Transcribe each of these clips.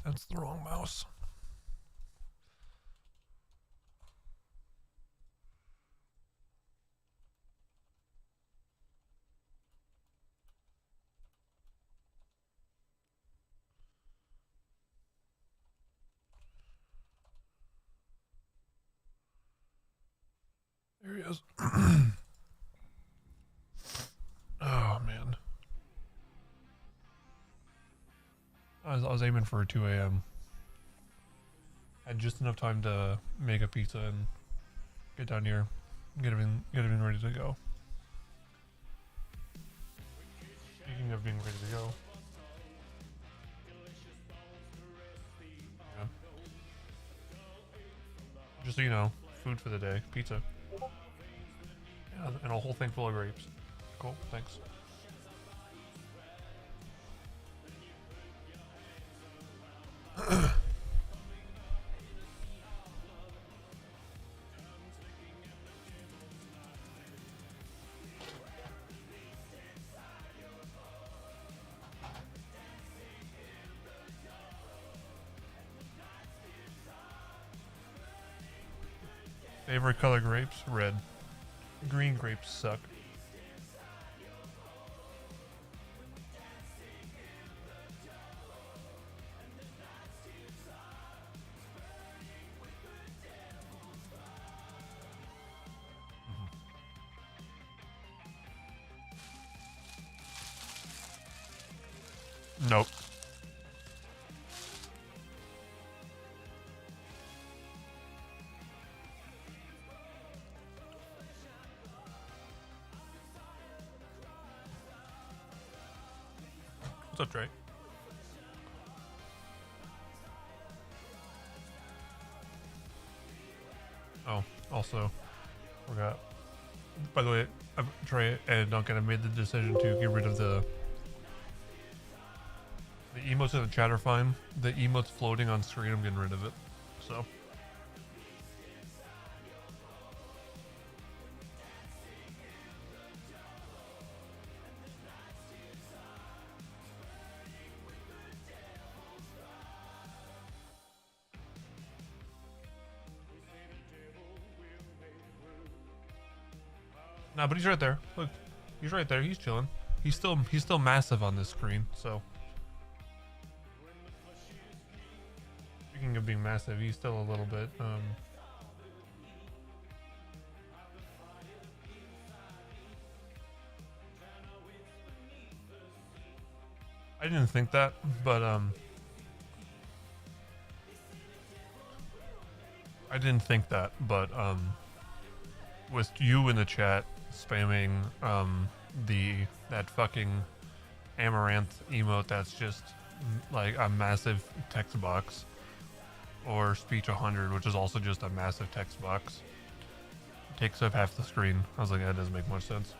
That's the wrong mouse. There he is. Oh, man. I was aiming for 2 a.m. Had just enough time to make a pizza and get down here, get everything ready to go. Speaking of being ready to go, yeah. Just so you know, food for the day, pizza. Yeah, and a whole thing full of grapes. Cool, thanks. Favorite color grapes? Red. Green grapes suck. Nope. What's up, Trey? Oh, also, forgot. By the way, Trey and Duncan have made the decision to get rid of the emotes in the chat are fine. The emotes floating on screen, I'm getting rid of it. So. Nah, but he's right there. Look, he's right there. He's chilling. He's still massive on this screen. So, speaking of being massive, he's still a little bit. I didn't think that, but with you in the chat spamming that fucking amaranth emote that's just like a massive text box, or speech 100, which is also just a massive text box, takes up half the screen. I was like, that doesn't make much sense.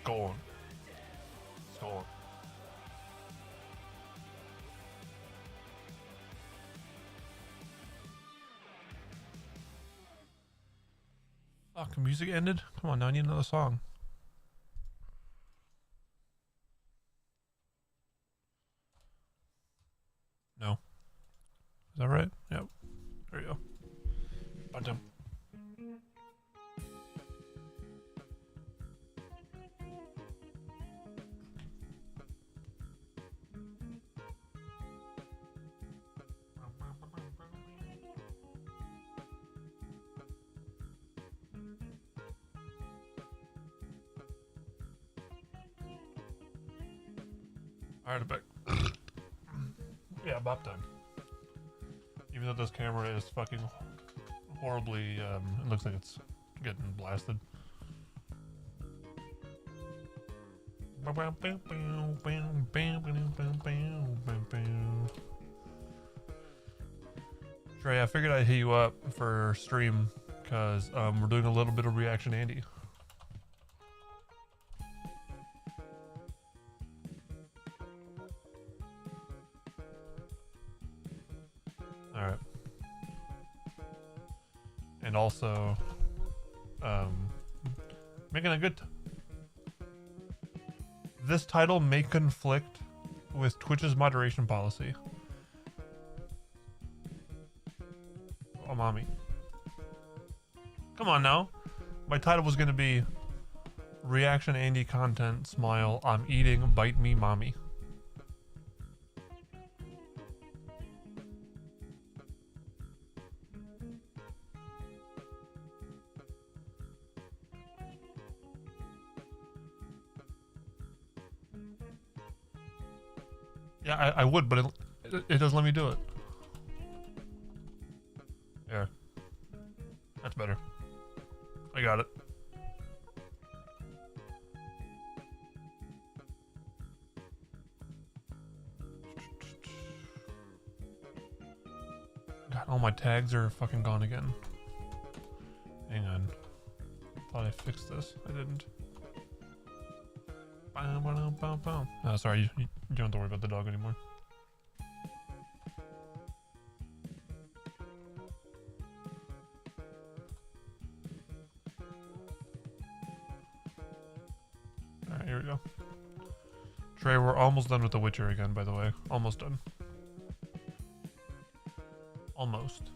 Go on. Go on. Fuck, music ended? Come on, now I need another song. No. Is that right? Yep. There you go. Bottom. Alright, back. Yeah, bop time. Even though this camera is fucking horribly, it looks like it's getting blasted. Trey, I figured I'd hit you up for stream because we're doing a little bit of Reaction Andy. and also making a good. This title may conflict with Twitch's moderation policy. Oh, mommy. Come on now. My title was gonna be Reaction Andy Content Smile I'm Eating Bite Me Mommy. Yeah, I would, but it doesn't let me do it. There. That's better. I got it. God, all my tags are fucking gone again. Hang on. Thought I fixed this. I didn't. Oh, sorry, you don't have to worry about the dog anymore. Alright, here we go. Trey, we're almost done with The Witcher again, by the way. Almost done. Almost.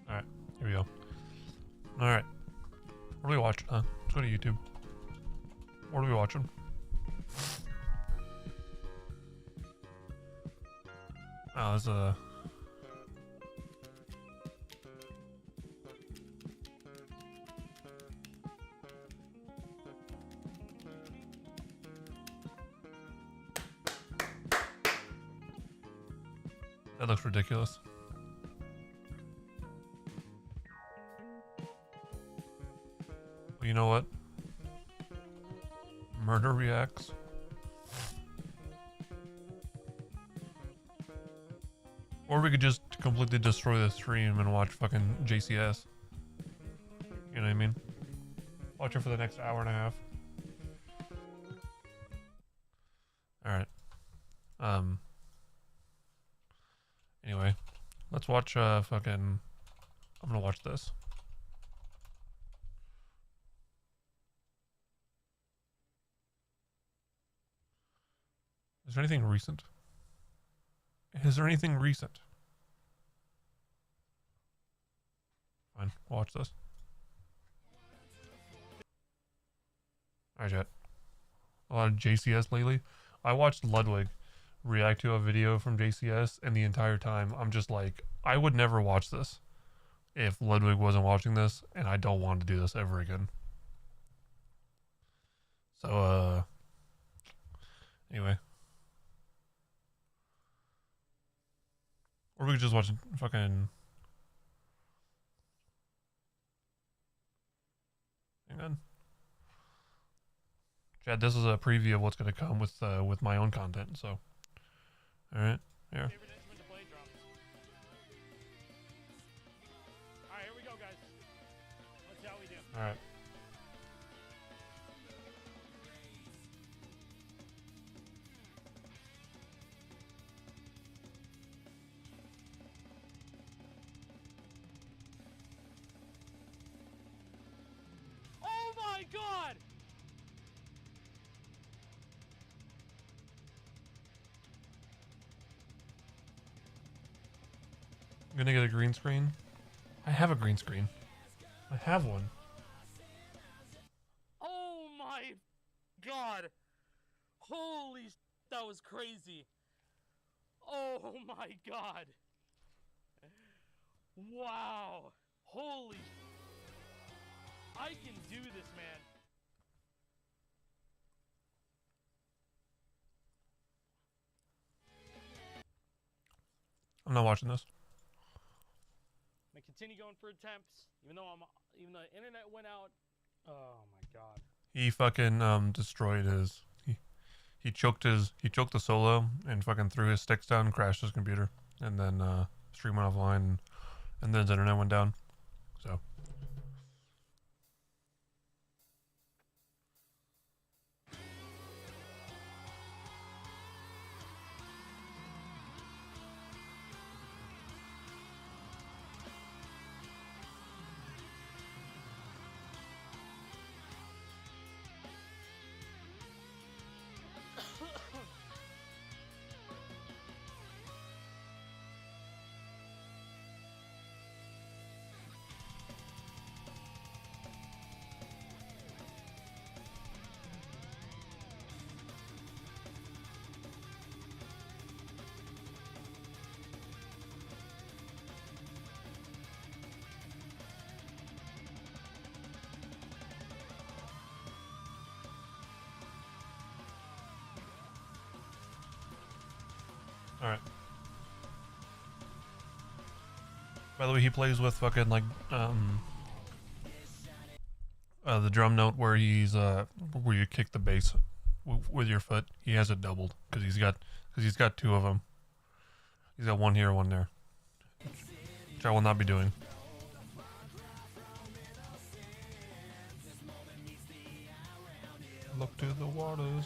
Alright, here we go. Alright. What are we watching? Let's go to YouTube. What are we watching? Oh, there's a... That looks ridiculous. Well, you know what? Murder reacts. Or we could just completely destroy the stream and watch fucking JCS. You know what I mean? Watch it for the next hour and a half. Alright. Anyway. Let's watch fucking... I'm gonna watch this. Is there anything recent? Is there anything recent? Fine, we'll watch this. Alright, chat. A lot of JCS lately. I watched Ludwig react to a video from JCS, and the entire time I'm just like, I would never watch this if Ludwig wasn't watching this, and I don't want to do this ever again. So, anyway. Or we could just watch fucking... Hang on. Chad, this is a preview of what's going to come with my own content, so... Alright, here. Alright, here we go, guys. Let's see how we do. Alright. Oh my god! I'm gonna get a green screen. I have a green screen. I have one. Oh my god! Holy that was crazy. Oh my god. Wow. Holy I can do this, man. I'm not watching this. Make it continue going for attempts, even though the internet went out. Oh my god. He fucking destroyed his. He choked the solo and fucking threw his sticks down, crashed his computer, and then stream went offline, and then his internet went down. So. Alright. By the way, he plays with fucking like the drum note where where you kick the bass with your foot. He has it doubled because he's got two of them. He's got one here, one there, which I will not be doing. Look to the waters.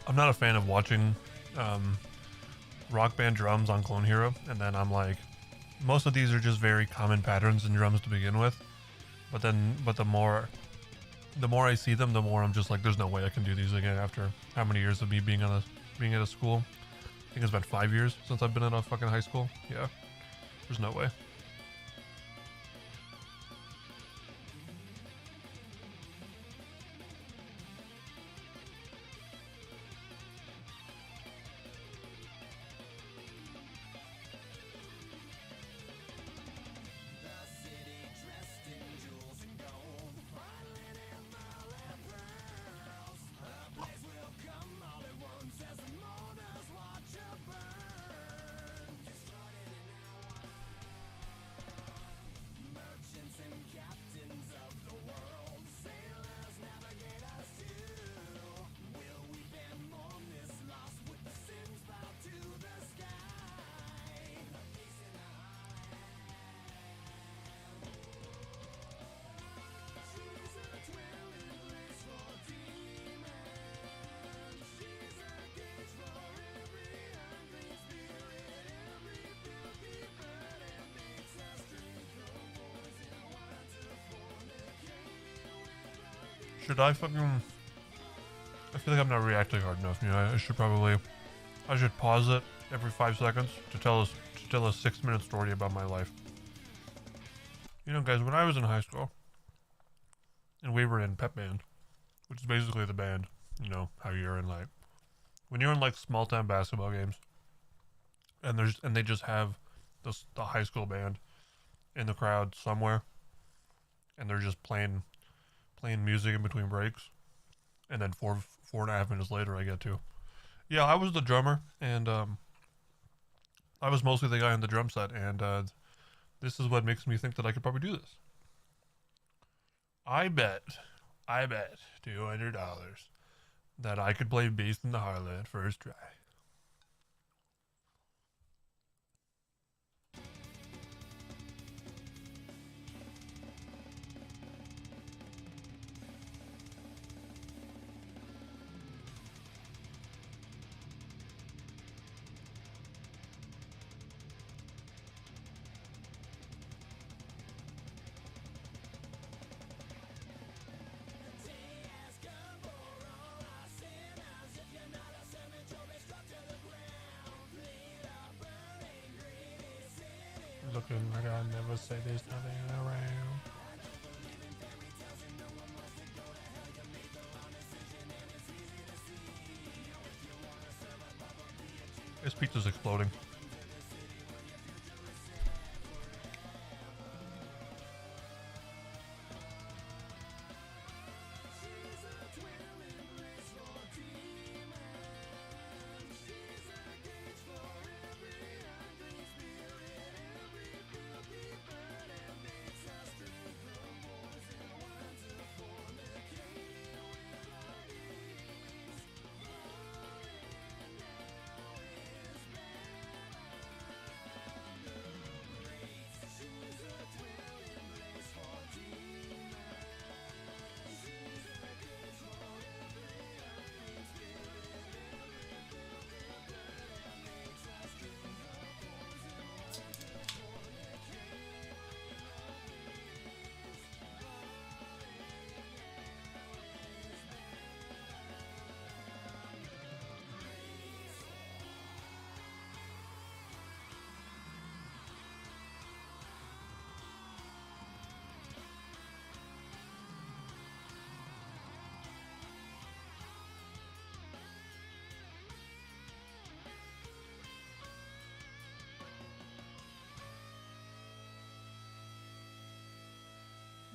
I'm not a fan of watching rock band drums on Clone Hero, and then I'm like, most of these are just very common patterns in drums to begin with, but the more I see them, the more I'm just like, there's no way I can do these again after how many years of me being at a school. I think it's been 5 years since I've been at a fucking high school. Yeah, there's no way. Should I fucking... I feel like I'm not reacting hard enough, you know, I should pause it every 5 seconds to tell a 6-minute story about my life. You know, guys, when I was in high school, and we were in pep band, which is basically the band, you know, how you're in like... When you're in like small town basketball games, and they just have the high school band in the crowd somewhere, and they're just playing music in between breaks, and then 4.5 minutes later I get to, yeah, I was the drummer, and I was mostly the guy on the drum set, and this is what makes me think that I could probably do this. I bet $200 that I could play bass in the Harlot first try. looking like I never say there's nothing around. This pizza's exploding.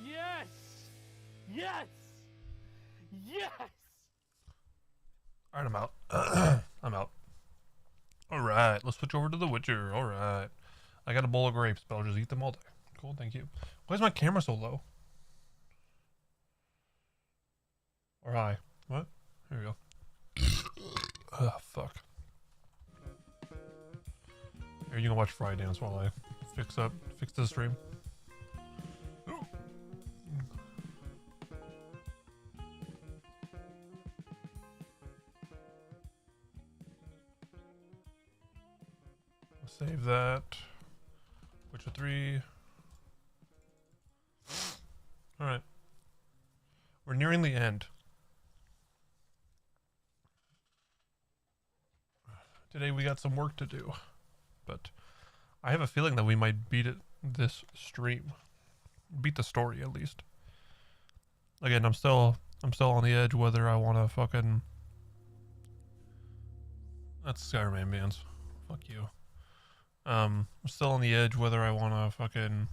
Yes! Yes! Yes! Alright, I'm out. I'm out. Alright, let's switch over to The Witcher. Alright. I got a bowl of grapes, but I'll just eat them all day. Cool, thank you. Why is my camera so low? Or high? What? Here we go. Ugh, fuck. Here, you can watch Fry Dance while I fix the stream. Save that. Witcher 3. Alright. We're nearing the end. Today we got some work to do. But I have a feeling that we might beat it this stream. Beat the story at least. Again, I'm still on the edge whether I wanna fucking... That's Skyrim ambience. Fuck you. I'm still on the edge whether I want to fucking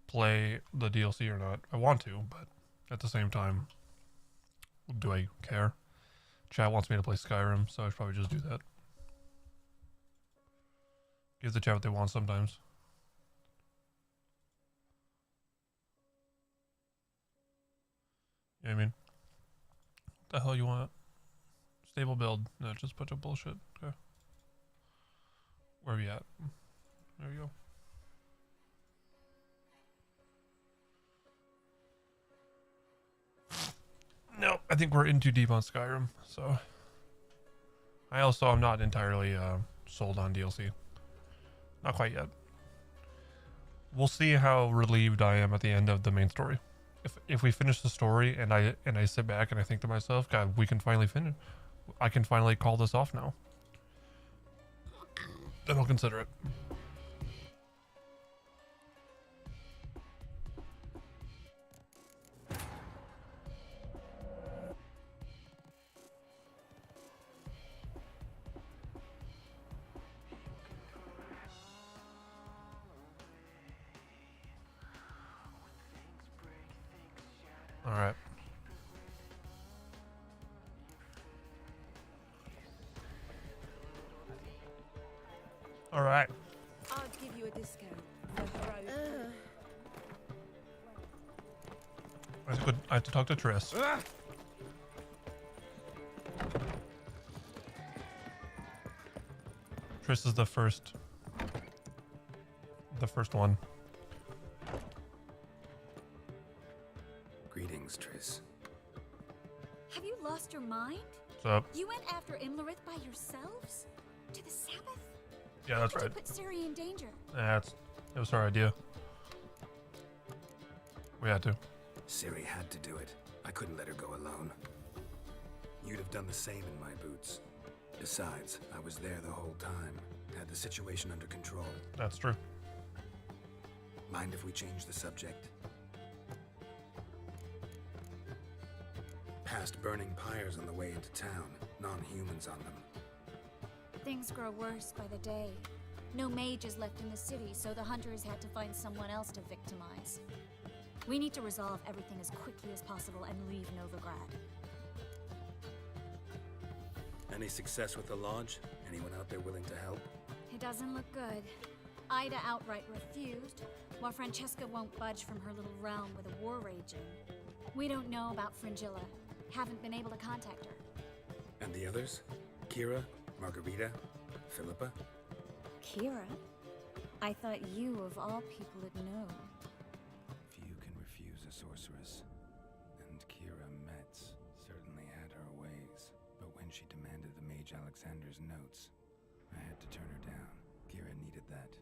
play the DLC or not. I want to, but at the same time, do I care? Chat wants me to play Skyrim, so I should probably just do that. Give the chat what they want sometimes. You know what I mean? What the hell you want? Stable build. No, just a bunch of bullshit. Okay. Where are we at? There we go. No, I think we're in too deep on Skyrim, so... I also am not entirely sold on DLC. Not quite yet. We'll see how relieved I am at the end of the main story. If we finish the story and I sit back and I think to myself, God, we can finally finish. I can finally call this off now. Then I'll consider it. All right. All right. I'll give you a discount for heroic. I have to talk to Triss. Triss is the first one. Greetings, Triss. Have you lost your mind? What's up? You went after Imlerith by yourselves? To the Sabbath? Yeah, that's How right. did you put Ciri in danger? It was her idea. We had to. Ciri had to do it. I couldn't let her go alone. You'd have done the same in my boots. Besides, I was there the whole time. Had the situation under control. That's true. Mind if we change the subject? Past burning pyres on the way into town. Non-humans on them. Things grow worse by the day. No mages left in the city, so the hunters had to find someone else to victimize. We need to resolve everything as quickly as possible and leave Novigrad. Any success with the lodge? Anyone out there willing to help? It doesn't look good. Ida outright refused, while Francesca won't budge from her little realm with a war raging. We don't know about Fringilla. Haven't been able to contact her. And the others? Kira? Margarita? Philippa? Kira? I thought you, of all people, would know. Few can refuse a sorceress. And Kira Metz certainly had her ways. But when she demanded the Mage Alexander's notes, I had to turn her down. Kira needed that,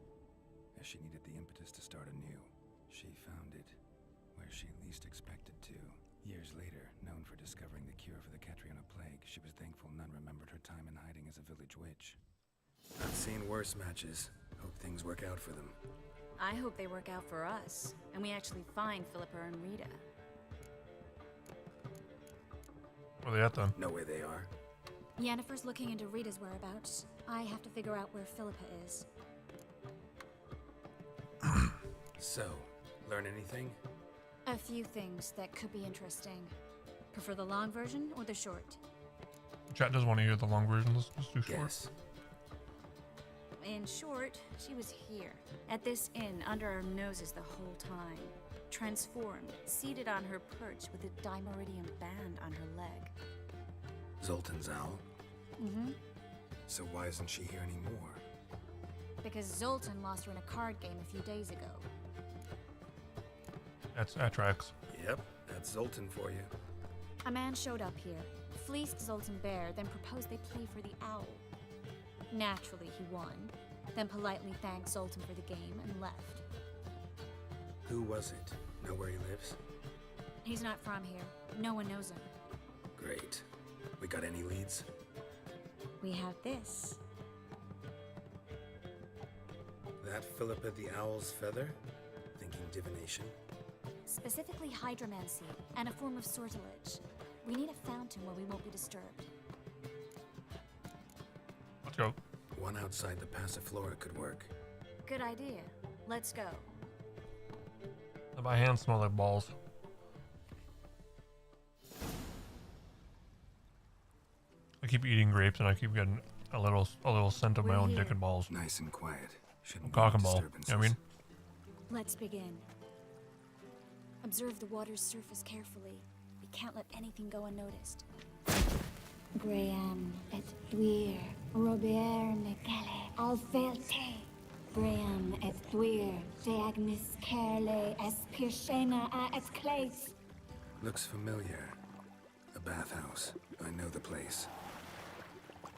as she needed the impetus to start anew. She found it where she least expected to. Years later, known for discovering the cure for the Catriona plague, she was thankful none remembered her time in hiding as a village witch. I've seen worse matches. Hope things work out for them. I hope they work out for us, and we actually find Philippa and Rita. Where are they at then? Know where they are? Yennefer's looking into Rita's whereabouts. I have to figure out where Philippa is. So, learn anything? A few things that could be interesting. Prefer the long version or the short? Chat doesn't want to hear the long version. Let's just do short. Yes. In short, she was here, at this inn, under our noses the whole time. Transformed, seated on her perch with a dimeridium band on her leg. Zoltan's owl? Mm-hmm. So why isn't she here anymore? Because Zoltan lost her in a card game a few days ago. That tracks. Yep, that's Zoltan for you. A man showed up here, fleeced Zoltan bare, then proposed they play for the owl. Naturally, he won, then politely thanked Zoltan for the game and left. Who was it? Know where he lives? He's not from here. No one knows him. Great. We got any leads? We have this. That Philippa the Owl's feather? Thinking divination? Specifically hydromancy, and a form of sortilege. We need a fountain where we won't be disturbed. Let's go. One outside the Passiflora could work. Good idea. Let's go. My hands smell like balls. I keep eating grapes and I keep getting a little scent of my We're own here. dick and balls. Nice and quiet. Shouldn't be Cock any and ball. disturbances. You know what I mean? Let's begin. Observe the water's surface carefully. We can't let anything go unnoticed. Graham et thuir, Robert Necale, Alfelte. Graham et thuir, Deagnis Kerle, Espirshena a et Clace. Looks familiar. A bathhouse. I know the place.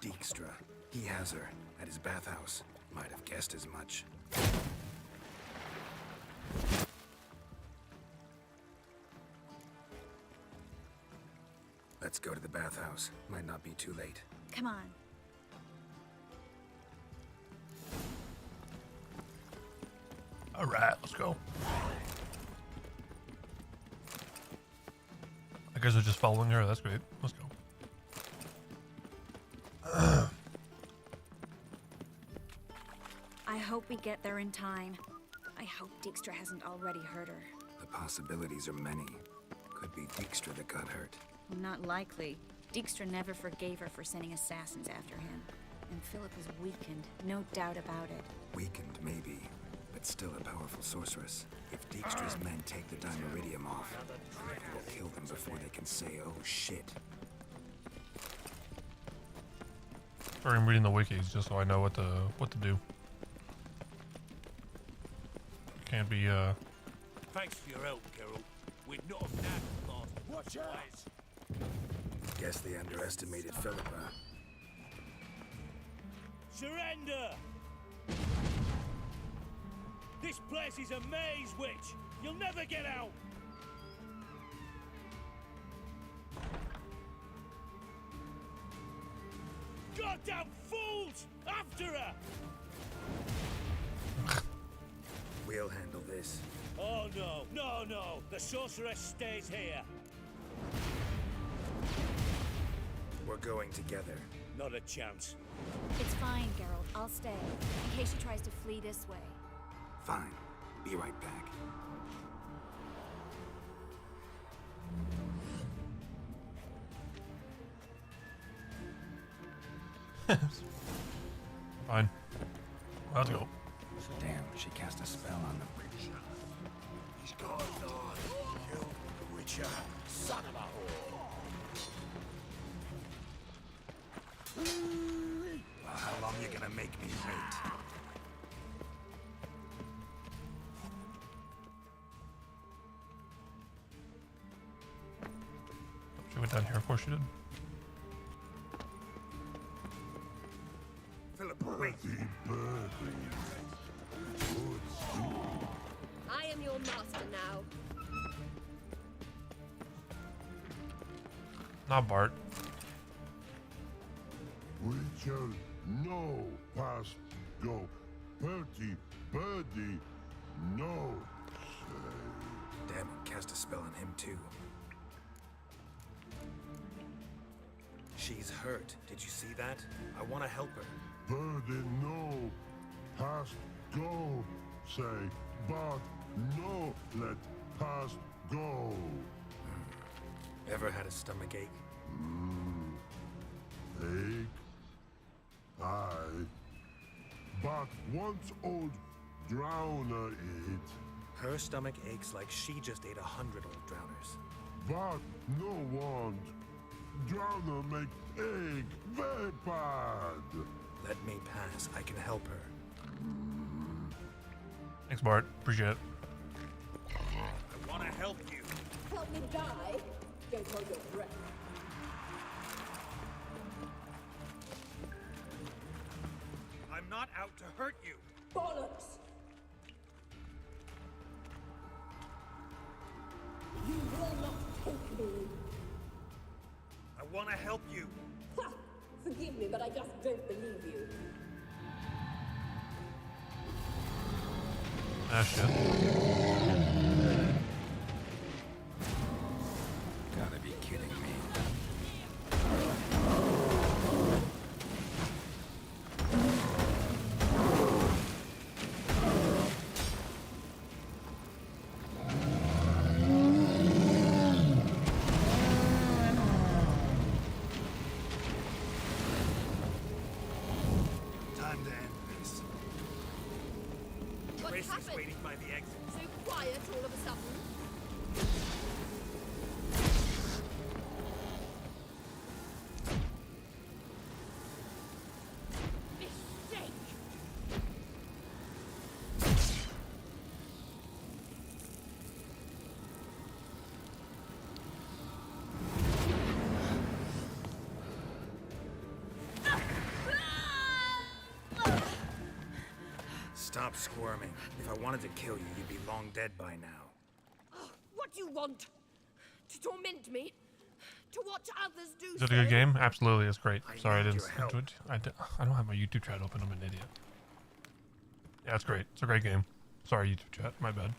Dijkstra. He has her at his bathhouse. Might have guessed as much. Let's go to the bathhouse. Might not be too late. Come on. All right, let's go. I guess they're just following her. That's great. Let's go. I hope we get there in time. I hope Dijkstra hasn't already hurt her. The possibilities are many. Could be Dijkstra that got hurt. Not likely. Dijkstra never forgave her for sending assassins after him. And Philip was weakened, no doubt about it. Weakened, maybe, but still a powerful sorceress. If Dijkstra's men take the Dimeridium off, it will kill them before they can say, oh shit. Sorry, I'm reading the wikis just so I know what to do. Can't be Thanks for your help, Carol. We'd not have nabbed the last. Watch out! Guess they underestimated Philippa. Surrender! This place is a maze, witch! You'll never get out! Goddamn fools! After her! We'll handle this. Oh no, no, no! The sorceress stays here. We're going together. Not a chance. It's fine, Geralt. I'll stay, in case she tries to flee this way. Fine. Be right back. Fine. Let's go. Damn, she cast a spell on them. He's gone, Lord. Kill the Witcher. Son of a whore. Well, how long you gonna make me wait? She went down here before she did. Philip, wait. I am your master now. Not Bart. Witcher, no, past go. Bertie, birdie, no, say. Damn it, cast a spell on him too. She's hurt. Did you see that? I want to help her. Birdie, no, past go, say. But no, let past go. Ever had a stomach ache? Ache, aye. But once old drowner eat, Her stomach aches like she just ate 100 old drowners. but no want. Drowner make egg very bad. Let me pass. I can help her. Thanks, Bart. Appreciate it. I want to help you. Help me die. Don't hold your breath. I'm not out to hurt you. Bollocks! You will not take me. I want to help you. Ha! Forgive me, but I just don't believe you. Ah, shit. Gotta be kidding me. Time to end this. What Chris is happened? waiting by the exit. So quiet all of a sudden. Mistake! Stop squirming. If I wanted to kill you, you'd be long dead by now. What do you want? To torment me? To watch others do Is it a so? good game? Absolutely, it's great. I Sorry, I need didn't. your help. I don't have my YouTube chat open. I'm an idiot. Yeah, it's great. It's a great game. Sorry, YouTube chat. My bad.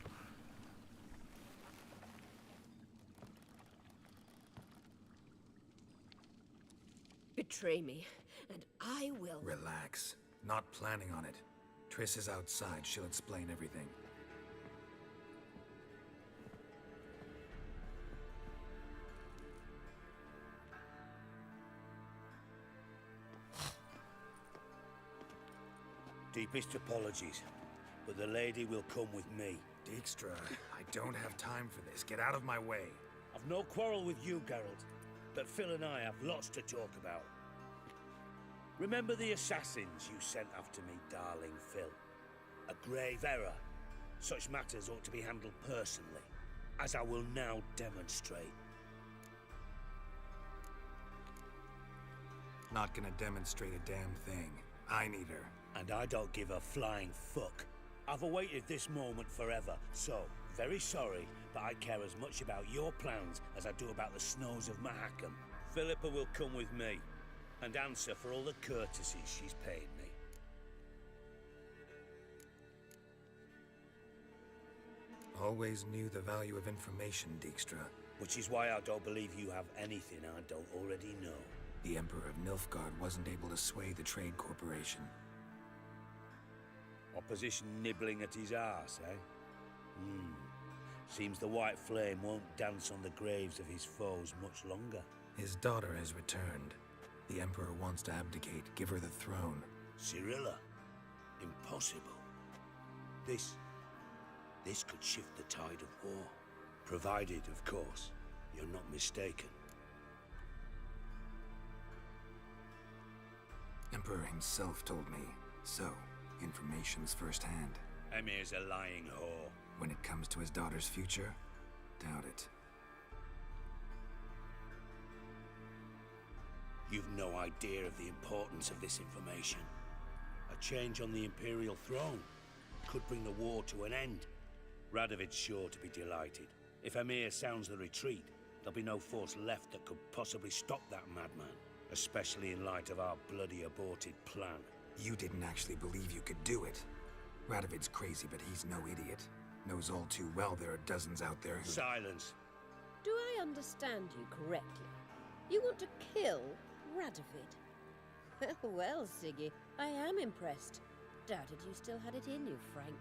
Betray me, and I will. Relax. Not planning on it. Triss is outside. She'll explain everything. Deepest apologies, but the lady will come with me. Dijkstra, I don't have time for this. Get out of my way. I've no quarrel with you, Geralt, but Phil and I have lots to talk about. Remember the assassins you sent after me, darling Phil? A grave error. Such matters ought to be handled personally, as I will now demonstrate. Not gonna demonstrate a damn thing. I need her. And I don't give a flying fuck. I've awaited this moment forever, so, very sorry, but I care as much about your plans as I do about the snows of Mahakam. Philippa will come with me, and answer for all the courtesies she's paid me. Always knew the value of information, Dijkstra. Which is why I don't believe you have anything I don't already know. The Emperor of Nilfgaard wasn't able to sway the Trade Corporation. Opposition nibbling at his arse, eh? Seems the White Flame won't dance on the graves of his foes much longer. His daughter has returned. The Emperor wants to abdicate, give her the throne. Cyrilla? Impossible. This could shift the tide of war. Provided, of course, you're not mistaken. Emperor himself told me. So, information's firsthand. Emir's a lying whore. When it comes to his daughter's future, doubt it. You've no idea of the importance of this information. A change on the Imperial throne could bring the war to an end. Radovid's sure to be delighted. If Emir sounds the retreat, there'll be no force left that could possibly stop that madman, especially in light of our bloody aborted plan. You didn't actually believe you could do it. Radovid's crazy, but he's no idiot. Knows all too well there are dozens out there who— Silence! Do I understand you correctly? You want to kill Radovid? Well, Siggy, I am impressed. Doubted you still had it in you, frankly.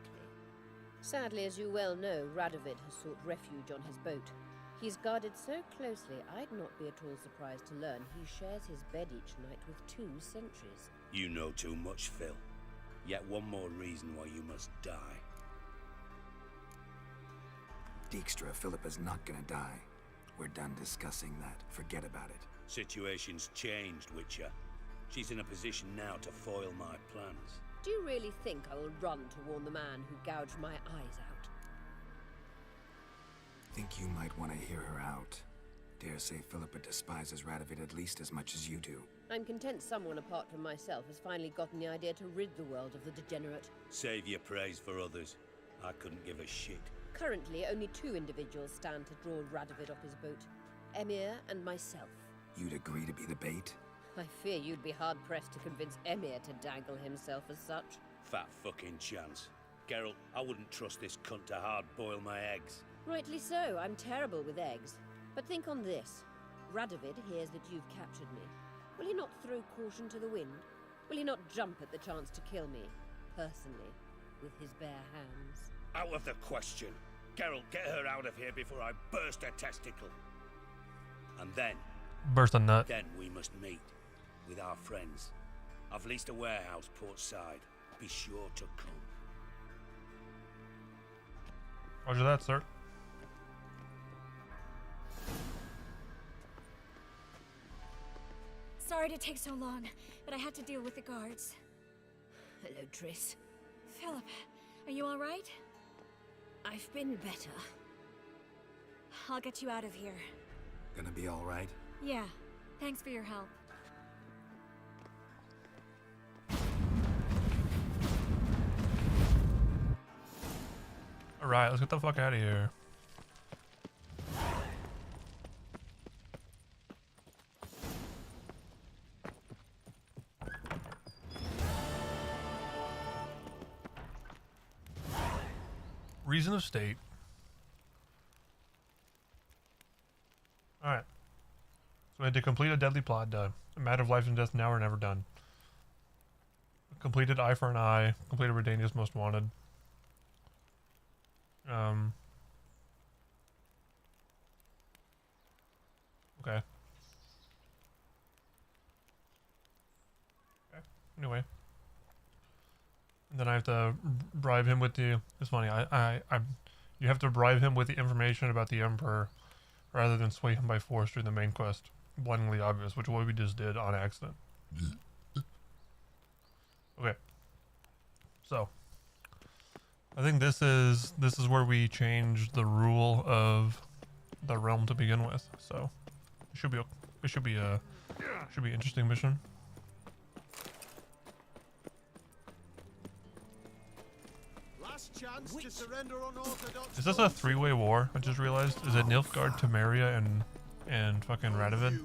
Sadly, as you well know, Radovid has sought refuge on his boat. He's guarded so closely, I'd not be at all surprised to learn he shares his bed each night with 2 sentries. You know too much, Phil. Yet one more reason why you must die. Dijkstra, Philippa's not gonna die. We're done discussing that. Forget about it. Situation's changed, Witcher. She's in a position now to foil my plans. Do you really think I will run to warn the man who gouged my eyes out? Think you might want to hear her out. Dare say Philippa despises Radovid at least as much as you do. I'm content someone apart from myself has finally gotten the idea to rid the world of the degenerate. Save your praise for others. I couldn't give a shit. Currently, only 2 individuals stand to draw Radovid off his boat. Emir and myself. You'd agree to be the bait? I fear you'd be hard-pressed to convince Emir to dangle himself as such. Fat fucking chance. Geralt, I wouldn't trust this cunt to hard-boil my eggs. Rightly so, I'm terrible with eggs. But think on this. Radovid hears that you've captured me. Will he not throw caution to the wind? Will he not jump at the chance to kill me, personally, with his bare hands? Out of the question. Geralt, get her out of here before I burst her testicle. And then... Burst a nut. Then we must meet. With our friends. I've leased a warehouse portside. Be sure to come. Roger that, sir. Sorry to take so long, but I had to deal with the guards. Hello, Triss. Philip, are you all right? I've been better. I'll get you out of here. Gonna be all right? Yeah, thanks for your help. Alright, let's get the fuck out of here. Reason of state. Alright. So we had to complete a deadly plot. A matter of life and death now or never done. Completed eye for an eye. Completed Redania's most wanted. Okay. Anyway. And then I have to bribe him with the... It's funny, you have to bribe him with the information about the Emperor rather than sway him by force during the main quest. Blindingly obvious, which is what we just did on accident. Okay. So. I think this is where we change the rule of the realm to begin with. So it should be an interesting mission. Last chance to surrender unorthodox. Is this a 3-way war? I just realized. Is it Nilfgaard, Temeria, and fucking Radovid?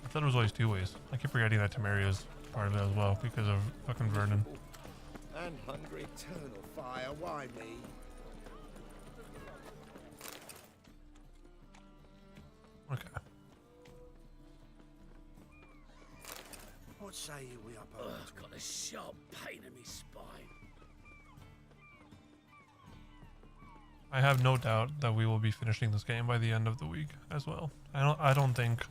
I thought it was always 2 ways. I keep forgetting that Temeria is part of it as well because of fucking Vernon. land-hungry eternal fire, why me? Okay. What say you we up I've got a sharp pain in my spine. I have no doubt that we will be finishing this game by the end of the week as well. I don't think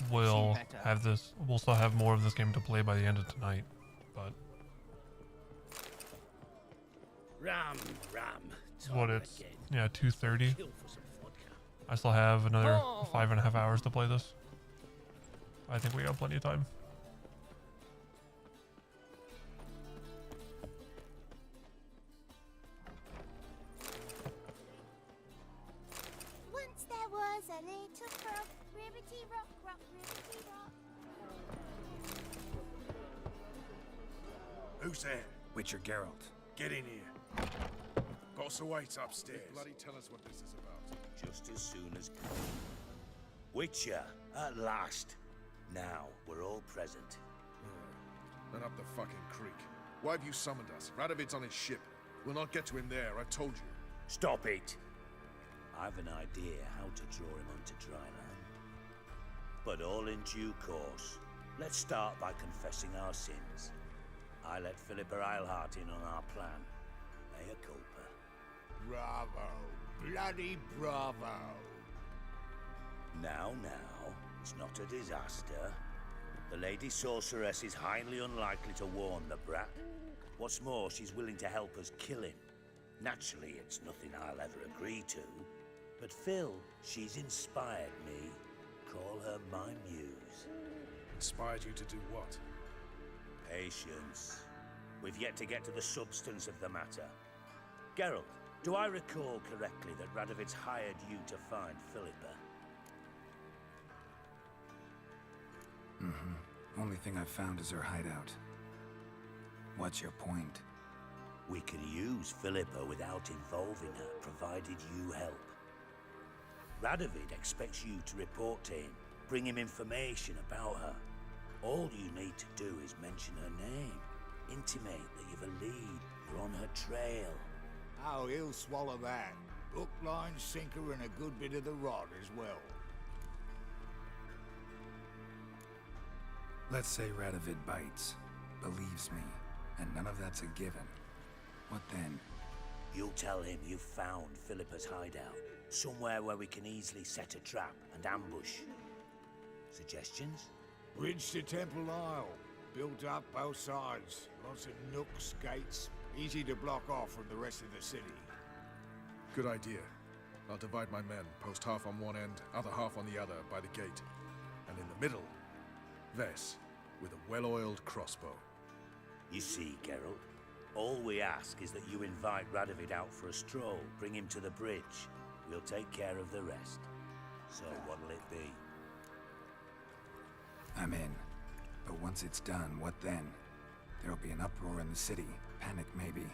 we'll have this. We'll still have more of this game to play by the end of tonight, but Ram. what it's Again. yeah 2:30. Kill for some vodka. I still have another 5.5 hours to play this. I think we got plenty of time. Once there was a little frog, ribbity rock, rock, ribbity rock. Who's there? Witcher Geralt. Get in here. Boss awaits upstairs. Bloody tell us what this is about. Just as soon as... Witcher, at last. Now, we're all present. Then up the fucking creek. Why have you summoned us? Radovid's on his ship. We'll not get to him there, I told you. Stop it! I've an idea how to draw him onto dry land. But all in due course. Let's start by confessing our sins. I let Philippa Eilhart in on our plan. Mea culpa. Bravo. Bloody bravo. Now, it's not a disaster. The Lady Sorceress is highly unlikely to warn the brat. What's more, she's willing to help us kill him. Naturally, it's nothing I'll ever agree to. But Phil, she's inspired me. Call her my muse. Inspired you to do what? Patience. We've yet to get to the substance of the matter. Geralt, do I recall correctly that Radovid's hired you to find Philippa? Mm-hmm. Only thing I've found is her hideout. What's your point? We can use Philippa without involving her, provided you help. Radovid expects you to report to him, bring him information about her. All you need to do is mention her name, intimate that you've a lead, you're on her trail. Oh, he'll swallow that. Hook, line, sinker, and a good bit of the rod as well. Let's say Radovid bites, believes me, and none of that's a given. What then? You'll tell him you've found Philippa's hideout, somewhere where we can easily set a trap and ambush. Suggestions? Bridge to Temple Isle. Built up both sides. Lots of nooks, gates. Easy to block off from the rest of the city. Good idea. I'll divide my men, post half on one end, other half on the other, by the gate. And in the middle, Vess, with a well-oiled crossbow. You see, Geralt, all we ask is that you invite Radovid out for a stroll, bring him to the bridge. We'll take care of the rest. So what'll it be? I'm in. But once it's done, what then? There'll be an uproar in the city. Panic, maybe.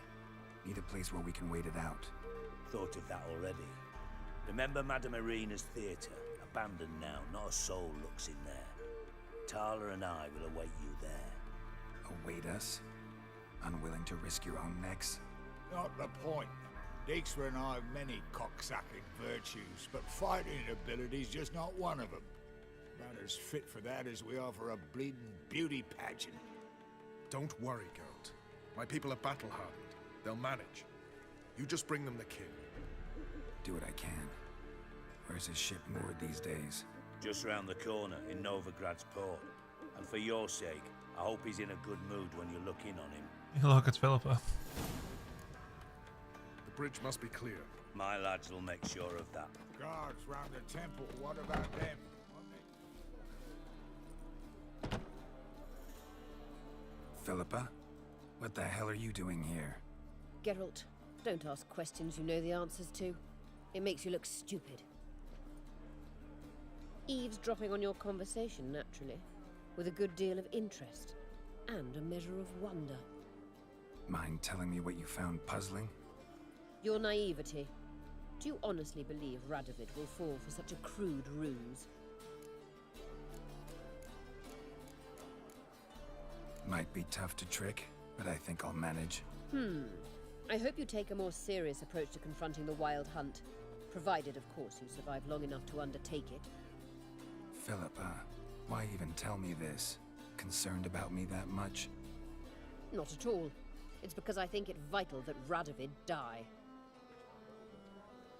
Need a place where we can wait it out. Thought of that already. Remember Madame Irina's theatre? Abandoned now, not a soul looks in there. Tala and I will await you there. Await us? Unwilling to risk your own necks? Not the point. Dijkstra and I have many cocksucking virtues, but fighting ability's just not one of them. About as fit for that as we are for a bleeding beauty pageant. Don't worry, Geralt. My people are battle-hardened. They'll manage. You just bring them the king. Do what I can. Where's his ship moored these days? Just round the corner in Novigrad's port. And for your sake, I hope he's in a good mood when you look in on him. Look, it's Philippa. The bridge must be clear. My lads will make sure of that. Guards round the temple, what about them? Philippa? What the hell are you doing here? Geralt, don't ask questions you know the answers to. It makes you look stupid. Eavesdropping on your conversation, naturally, with a good deal of interest and a measure of wonder. Mind telling me what you found puzzling? Your naivety. Do you honestly believe Radovid will fall for such a crude ruse? Might be tough to trick. but I think I'll manage. I hope you take a more serious approach to confronting the Wild Hunt. Provided, of course, you survive long enough to undertake it. Philippa, why even tell me this? Concerned about me that much? Not at all. It's because I think it vital that Radovid die.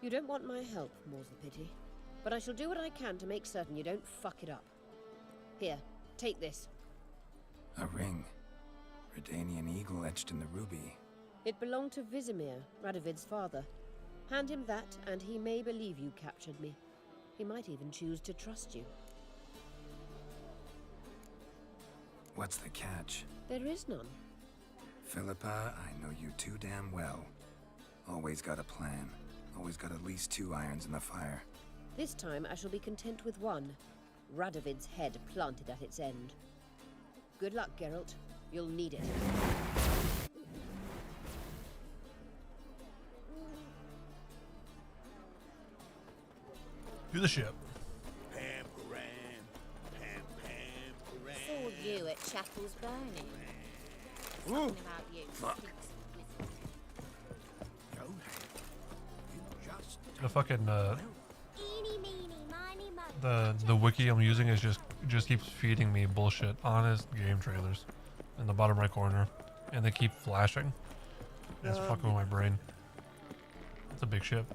You don't want my help, more's the pity. But I shall do what I can to make certain you don't fuck it up. Here, take this. A ring. Redanian eagle etched in the ruby. It belonged to Vizimir, Radovid's father. Hand him that, and he may believe you captured me. He might even choose to trust you. What's the catch? There is none. Philippa, I know you too damn well. Always got a plan. Always got at least 2 irons in the fire. This time I shall be content with one. Radovid's head planted at its end. Good luck, Geralt. You'll need it. To the ship. Saw you at Chapel's Burning. Something about you. Fuck. The fucking Eeny, meeny, miny, mo. the wiki I'm using is just keeps feeding me bullshit. Honest game trailers in the bottom right corner, and they keep flashing. It's fucking with my brain. It's a big ship.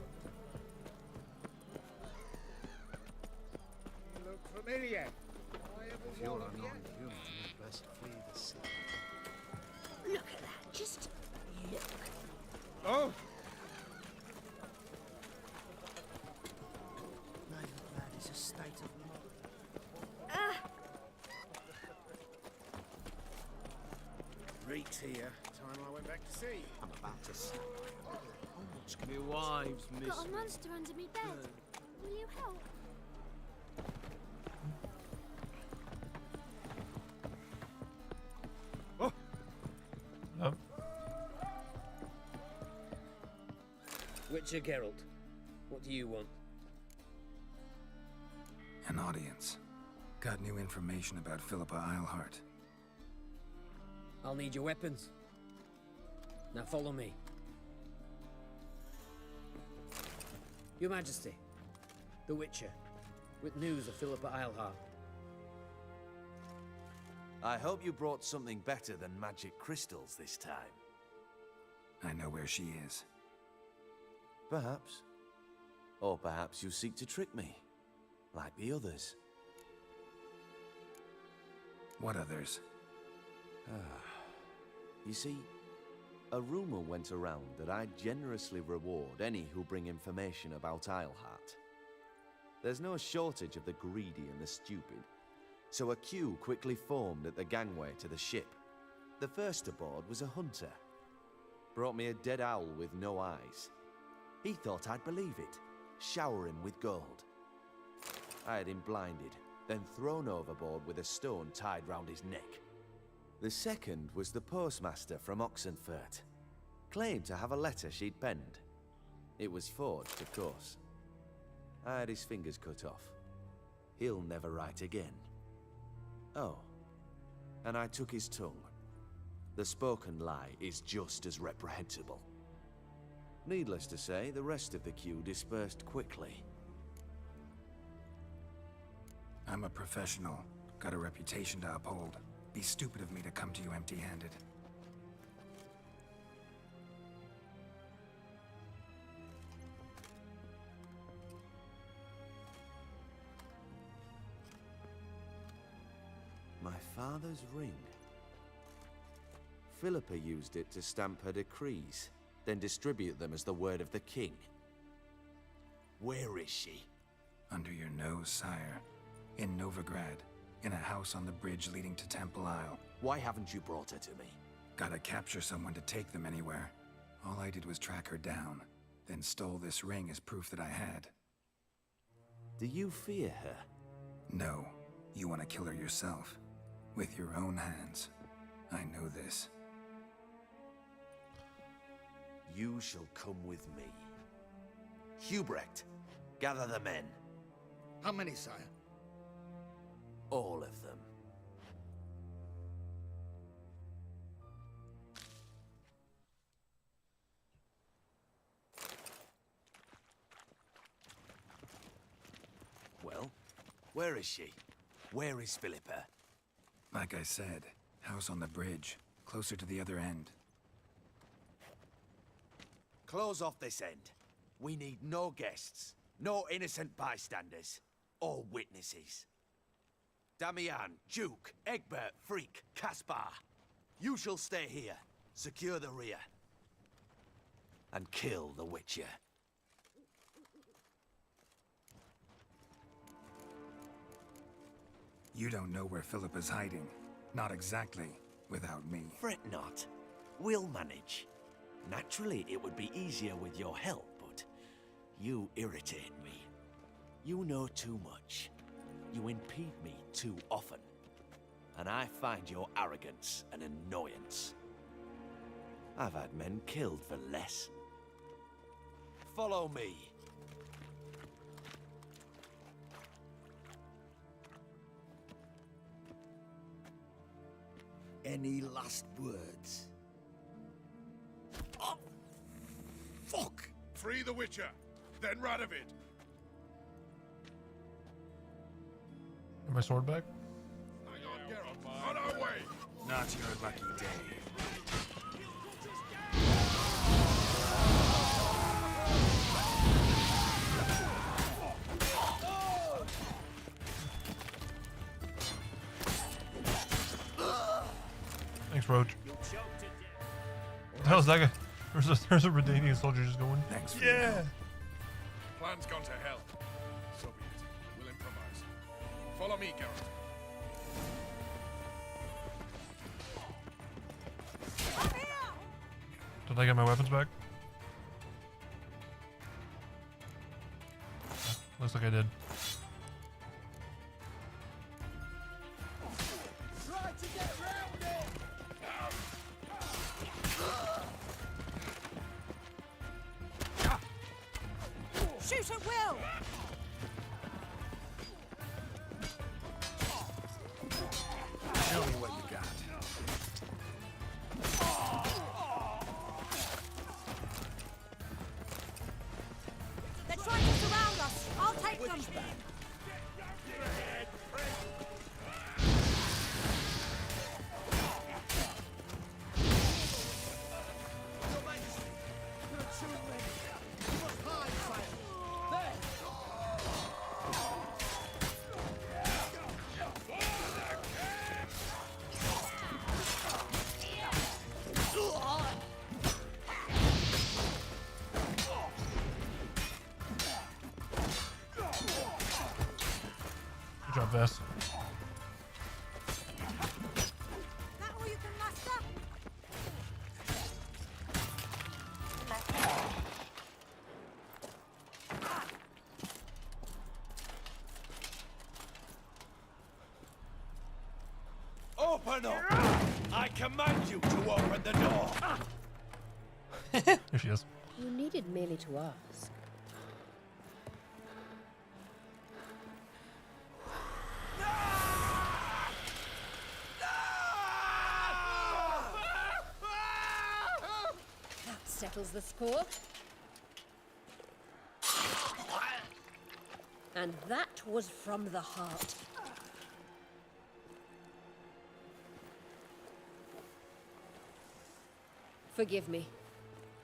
Look familiar. If you're an non-human, you'd best flee the sea. Look at that. Just look. Oh! That is a state of mind. Ah! Reek's here. Time I went back to sea. I'm about to snap my arm. Your wives miss Got a me. monster under me bed. Will you help? Yep. Witcher Geralt, what do you want? An audience. Got new information about Philippa Eilhart. I'll need your weapons. Now follow me. Your Majesty, the Witcher, with news of Philippa Eilhart. I hope you brought something better than magic crystals this time. I know where she is. Perhaps. Or perhaps you seek to trick me, like the others. What others? You see, a rumor went around that I generously reward any who bring information about Eilhart. There's no shortage of the greedy and the stupid, so a queue quickly formed at the gangway to the ship. The first aboard was a hunter. Brought me a dead owl with no eyes. He thought I'd believe it, shower him with gold. I had him blinded, then thrown overboard with a stone tied round his neck. The second was the postmaster from Oxenfurt. Claimed to have a letter she'd penned. It was forged, of course. I had his fingers cut off. He'll never write again. Oh, and I took his tongue. The spoken lie is just as reprehensible. Needless to say, the rest of the queue dispersed quickly. I'm a professional. Got a reputation to uphold. Be stupid of me to come to you empty-handed. My father's ring. Philippa used it to stamp her decrees, then distribute them as the word of the king. Where is she? Under your nose, sire. In Novigrad. In a house on the bridge leading to Temple Isle. Why haven't you brought her to me? Gotta capture someone to take them anywhere. All I did was track her down, then stole this ring as proof that I had. Do you fear her? No. You want to kill her yourself. With your own hands. I know this. You shall come with me. Hubrecht, gather the men. How many, sire? All of them. Where is she? Where is Philippa? Like I said, house on the bridge, closer to the other end. Close off this end. We need no guests, no innocent bystanders, or witnesses. Damian, Duke, Egbert, Freak, Caspar. You shall stay here, secure the rear, and kill the Witcher. You don't know where Philippa's hiding. Not exactly, without me. Fret not. We'll manage. Naturally, it would be easier with your help, but you irritate me. You know too much. You impede me too often. And I find your arrogance an annoyance. I've had men killed for less. Follow me. Any last words? Oh, fuck! Free the Witcher, then Radovid. Get my sword back. Hang on, Geralt. On our way. Not your lucky day. Thanks, Roach. What the hell is that guy? There's a Redanian soldier just going. Thanks for yeah. Plan's gone to hell. So be it. We'll improvise. Follow me, Geralt. Did I get my weapons back? Looks like I did. Try to get round it! Shoot at will! Show me what you got. They're trying to surround us. I'll take them. Good job, Vess. That all you can muster? Open up! I command you to open the door! Here she is. You needed merely to ask. That settles the score. And that was from the heart. Forgive me.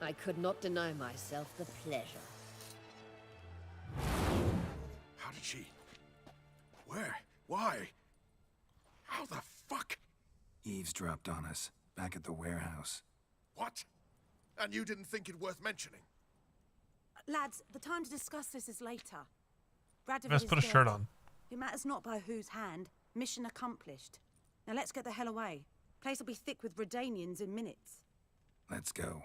I could not deny myself the pleasure. How did she? Where? Why? How the fuck? Eavesdropped on us, back at the warehouse. What? And you didn't think it worth mentioning? Lads, the time to discuss this is later. Radovid Vess, is put a dead. shirt on. It matters not by whose hand. Mission accomplished. Now let's get the hell away. Place will be thick with Redanians in minutes. Let's go.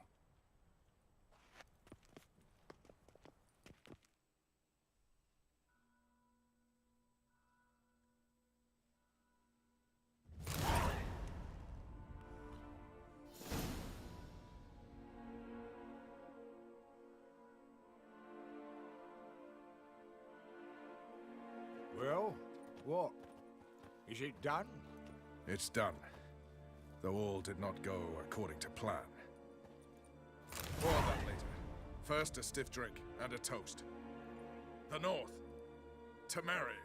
Well, what? Is it done? It's done. Though all did not go according to plan. More on that later. First, a stiff drink and a toast. The North. Temeria.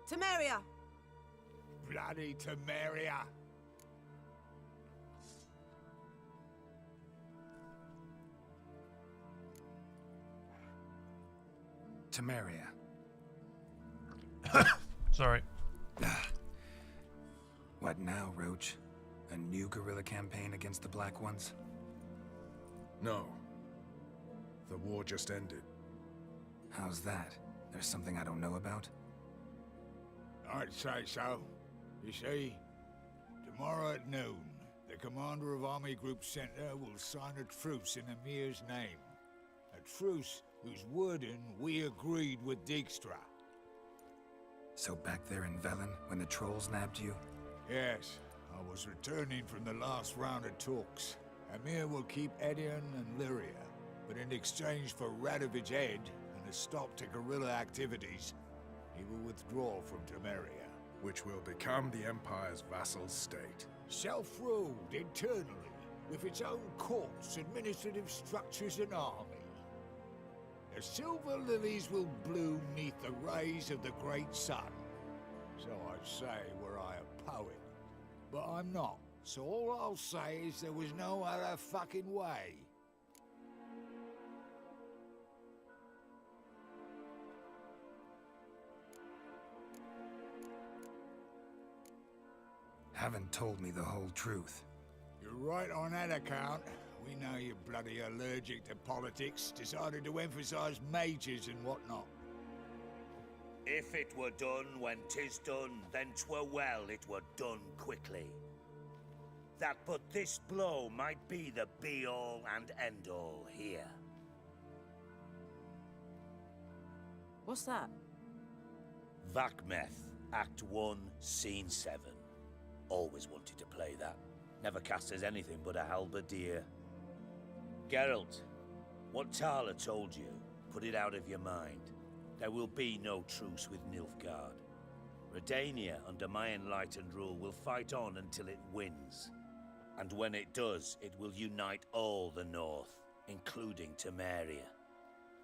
Temeria! Bloody Temeria! Temeria. Sorry. What now, Roach? A new guerrilla campaign against the Black Ones? No. The war just ended. How's that? There's something I don't know about? I'd say so. You see, tomorrow at noon, the commander of Army Group Center will sign a truce in Emir's name. A truce whose wording we agreed with Dijkstra. So back there in Velen, when the trolls nabbed you? Yes, I was returning from the last round of talks. Emir will keep Edion and Lyria, but in exchange for Radovid's head and a stop to guerrilla activities, he will withdraw from Temeria. Which will become the Empire's vassal state. Self-ruled internally, with its own courts, administrative structures and army. The silver lilies will bloom neath the rays of the great sun. So I'd say were I a poet. But I'm not, so all I'll say is there was no other fucking way. Haven't told me the whole truth. You're right on that account. We know you're bloody allergic to politics, decided to emphasize majors and whatnot. If it were done when 'tis done, then 'twere well it were done quickly. That but this blow might be the be-all and end-all here. What's that? Vakmeth, Act 1, Scene 7. Always wanted to play that. Never cast as anything but a halberdier. Geralt, what Tala told you, put it out of your mind. There will be no truce with Nilfgaard. Redania, under my enlightened rule, will fight on until it wins. And when it does, it will unite all the North, including Temeria.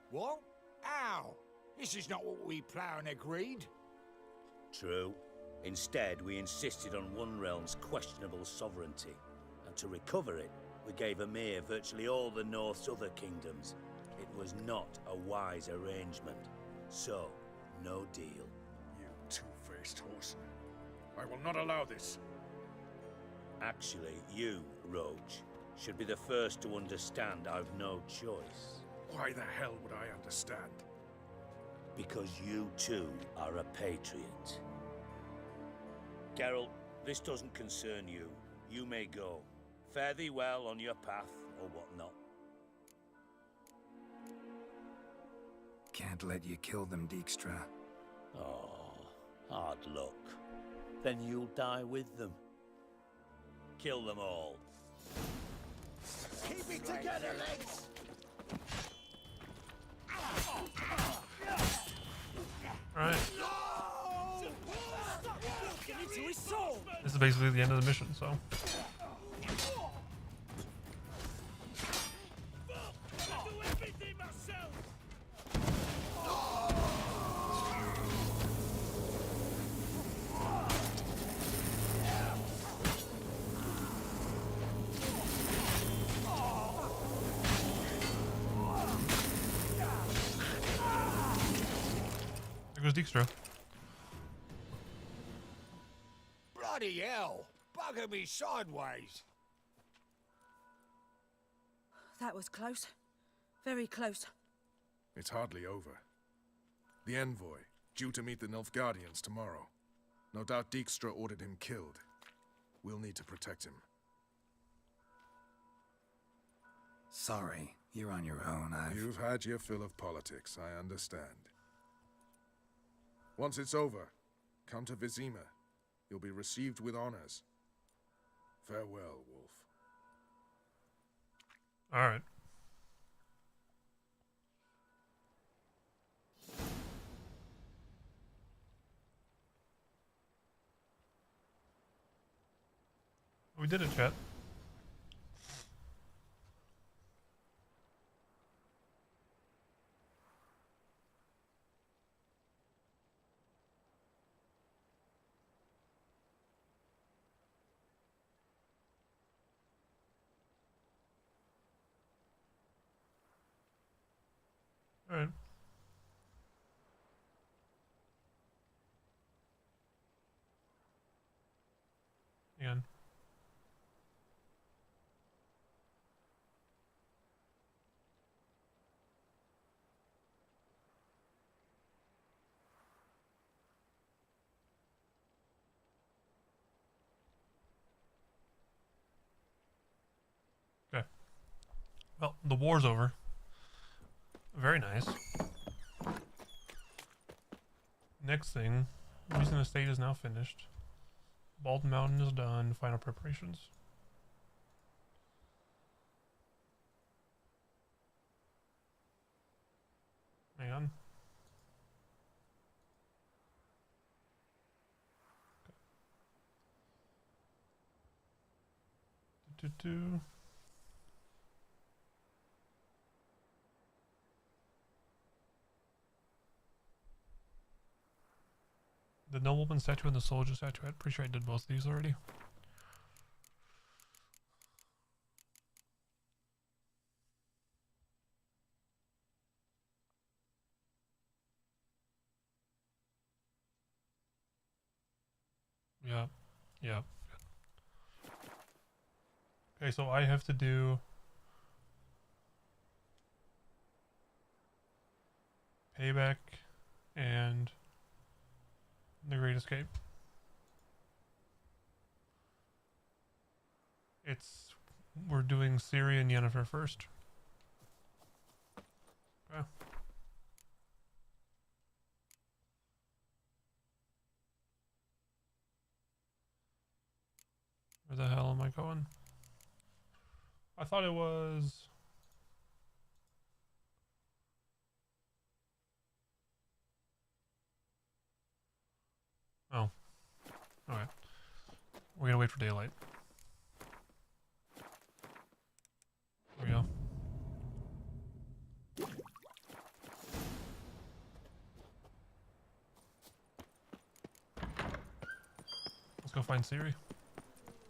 What? How? This is not what we plough and agreed. True. Instead, we insisted on one realm's questionable sovereignty, and to recover it, we gave Emir virtually all the North's other kingdoms. It was not a wise arrangement, so no deal. You two-faced horse. I will not allow this. Actually, you, Roach, should be the first to understand I've no choice. Why the hell would I understand? Because you too are a patriot. Geralt, this doesn't concern you. You may go. Fare thee well on your path, or whatnot. Can't let you kill them, Dijkstra. Oh, hard luck. Then you'll die with them. Kill them all. Keep it together, lads! Alright. Into his soul! This is basically the end of the mission, so. There goes Dijkstra. Bloody hell! Bugger me sideways! That was close. Very close. It's hardly over. The envoy, due to meet the Nilfgaardians tomorrow. No doubt Dijkstra ordered him killed. We'll need to protect him. Sorry, you're on your own. You've had your fill of politics, I understand. Once it's over, come to Vizima. You'll be received with honors. Farewell, Wolf. Alright. We did it, chat. Again. Okay. Well, the war's over. Very nice. Next thing, Reason Estate is now finished. Bald Mountain is done. Final preparations. Hang on. Okay. The nobleman statue and the soldier statue. I'm pretty sure I did both of these already. Yeah. Yeah. Okay, so I have to do Payback and The Great Escape. We're doing Ciri and Yennefer first. Okay. Where the hell am I going? I thought it was... Oh. Alright. We're gonna wait for daylight. There we go. Let's go find Ciri.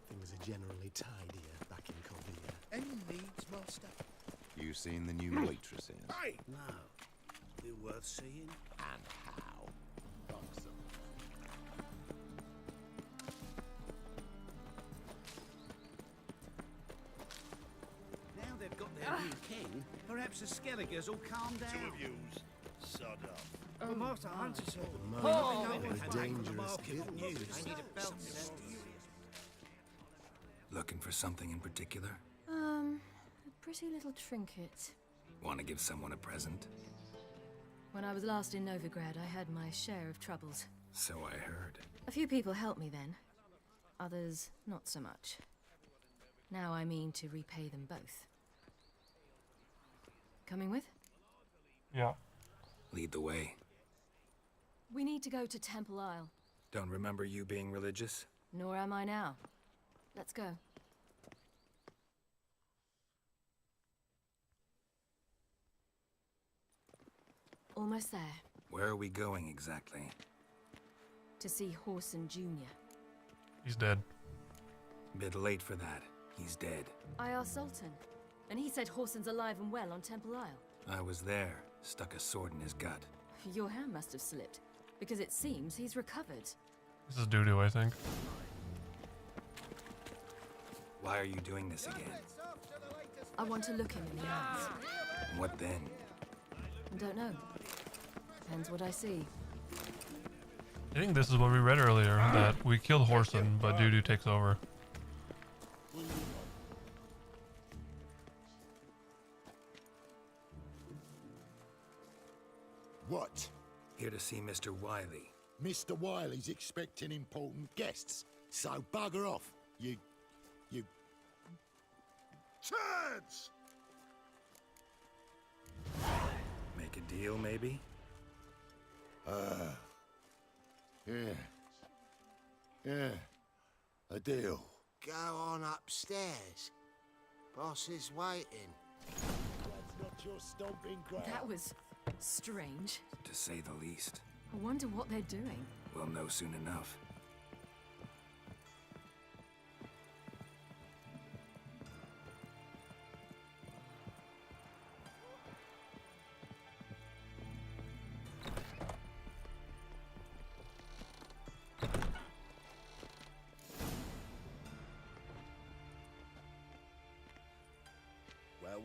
Things are generally tidier back in Covia. Any needs, master? You seen the new waitresses? Hey! No. They're worth seeing? And how? Buxom. Now they've got their new king, perhaps the Skelligers will calm down. Two of yous, sod off. Well, Master Hunter said the Oh, dangerous news. I need a belt set. Looking for something in particular? A pretty little trinket. Want to give someone a present? When I was last in Novigrad, I had my share of troubles. So I heard. A few people helped me then. Others, not so much. Now I mean to repay them both. Coming with? Yeah. Lead the way. We need to go to Temple Isle. Don't remember you being religious? Nor am I now. Let's go. Almost there. Where are we going exactly? To see Horson Jr. He's dead. Bit late for that. He's dead. I asked Sultan, and he said Horson's alive and well on Temple Isle. I was there. Stuck a sword in his gut. Your hand must have slipped, because it seems he's recovered. This is doo-doo, I think. Why are you doing this again? I want to look him in the eyes. What then? I don't know. Depends what I see. I think this is what we read earlier, that we killed Horson, but doo-doo takes over. What? Here to see Mr. Wiley. Mr. Wiley's expecting important guests, so bugger off, you... Chads! Make a deal, maybe? Yeah, a deal. Go on upstairs. Boss is waiting. That's not your stomping ground. That was strange. To say the least. I wonder what they're doing. We'll know soon enough.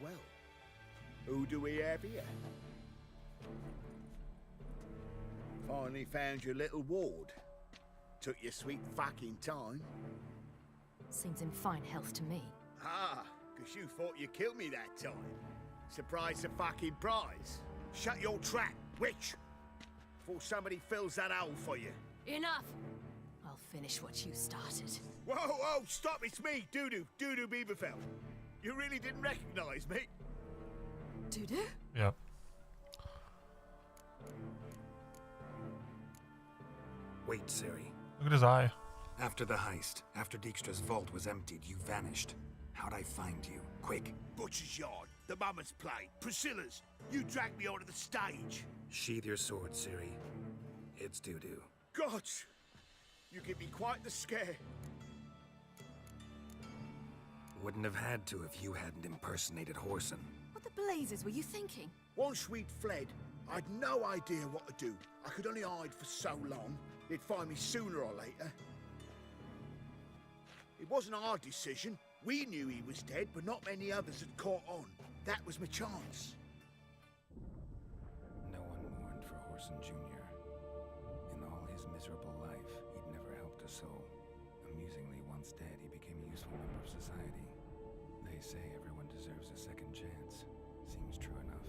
well. Who do we have here? Finally found your little ward. Took your sweet fucking time. Seems in fine health to me. Ah, because you thought you killed me that time. Surprise the fucking prize. Shut your trap, witch! Before somebody fills that hole for you. Enough! I'll finish what you started. Whoa, whoa, stop, it's me, Doodoo Beaverfell. You really didn't recognize me? Doodoo? Yep. Wait, Ciri. Look at his eye. After the heist, after Dijkstra's vault was emptied, you vanished. How'd I find you? Quick. Butcher's Yard, the Mama's Play, Priscilla's. You dragged me onto the stage. Sheathe your sword, Ciri. It's Doodoo. God! You give me quite the scare. Wouldn't have had to if you hadn't impersonated Whoreson. What the blazes were you thinking? Once we'd fled, I'd no idea what to do. I could only hide for so long. They'd find me sooner or later. It wasn't our decision. We knew he was dead, but not many others had caught on. That was my chance. No one mourned for Whoreson Jr. In all his miserable life, he'd never helped a soul. Amusingly, once dead, he became a useful member of society. They say everyone deserves a second chance. Seems true enough.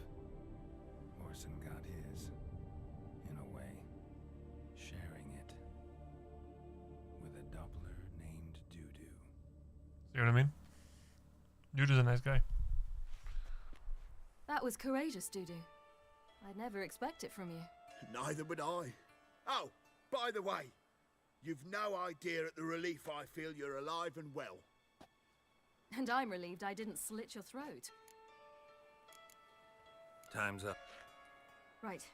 Whoreson got his, in a way, sharing it with a Doppler named Doodoo. See what I mean? Doodoo's a nice guy. That was courageous, Doodoo. I'd never expect it from you. Neither would I. Oh, by the way, you've no idea at the relief I feel you're alive and well. And I'm relieved I didn't slit your throat. Time's up. Right.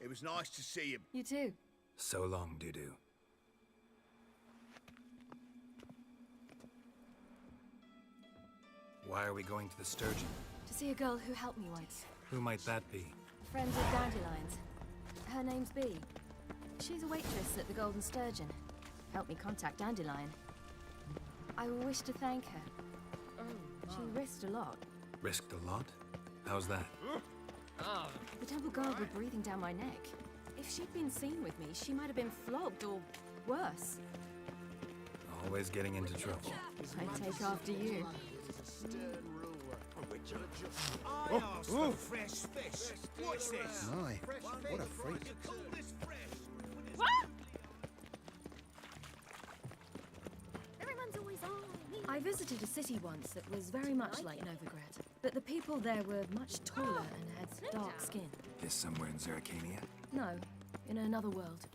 It was nice to see you. You too. So long, Doodoo. Why are we going to the Sturgeon? To see a girl who helped me once. Who might that be? Friends with Dandelions. Her name's Bee. She's a waitress at the Golden Sturgeon. Helped me contact Dandelion. I wish to thank her. She risked a lot. Risked a lot? How's that? The temple guard were breathing down my neck. If she'd been seen with me, she might have been flogged or worse. Always getting into trouble. I take after you. I asked for fresh fish. What's this? My, what a freak. Everyone's always on me. I visited a city once that was very much like Novigrad, but the people there were much taller and had dark skin. This somewhere in Zerrikania? No, in another world.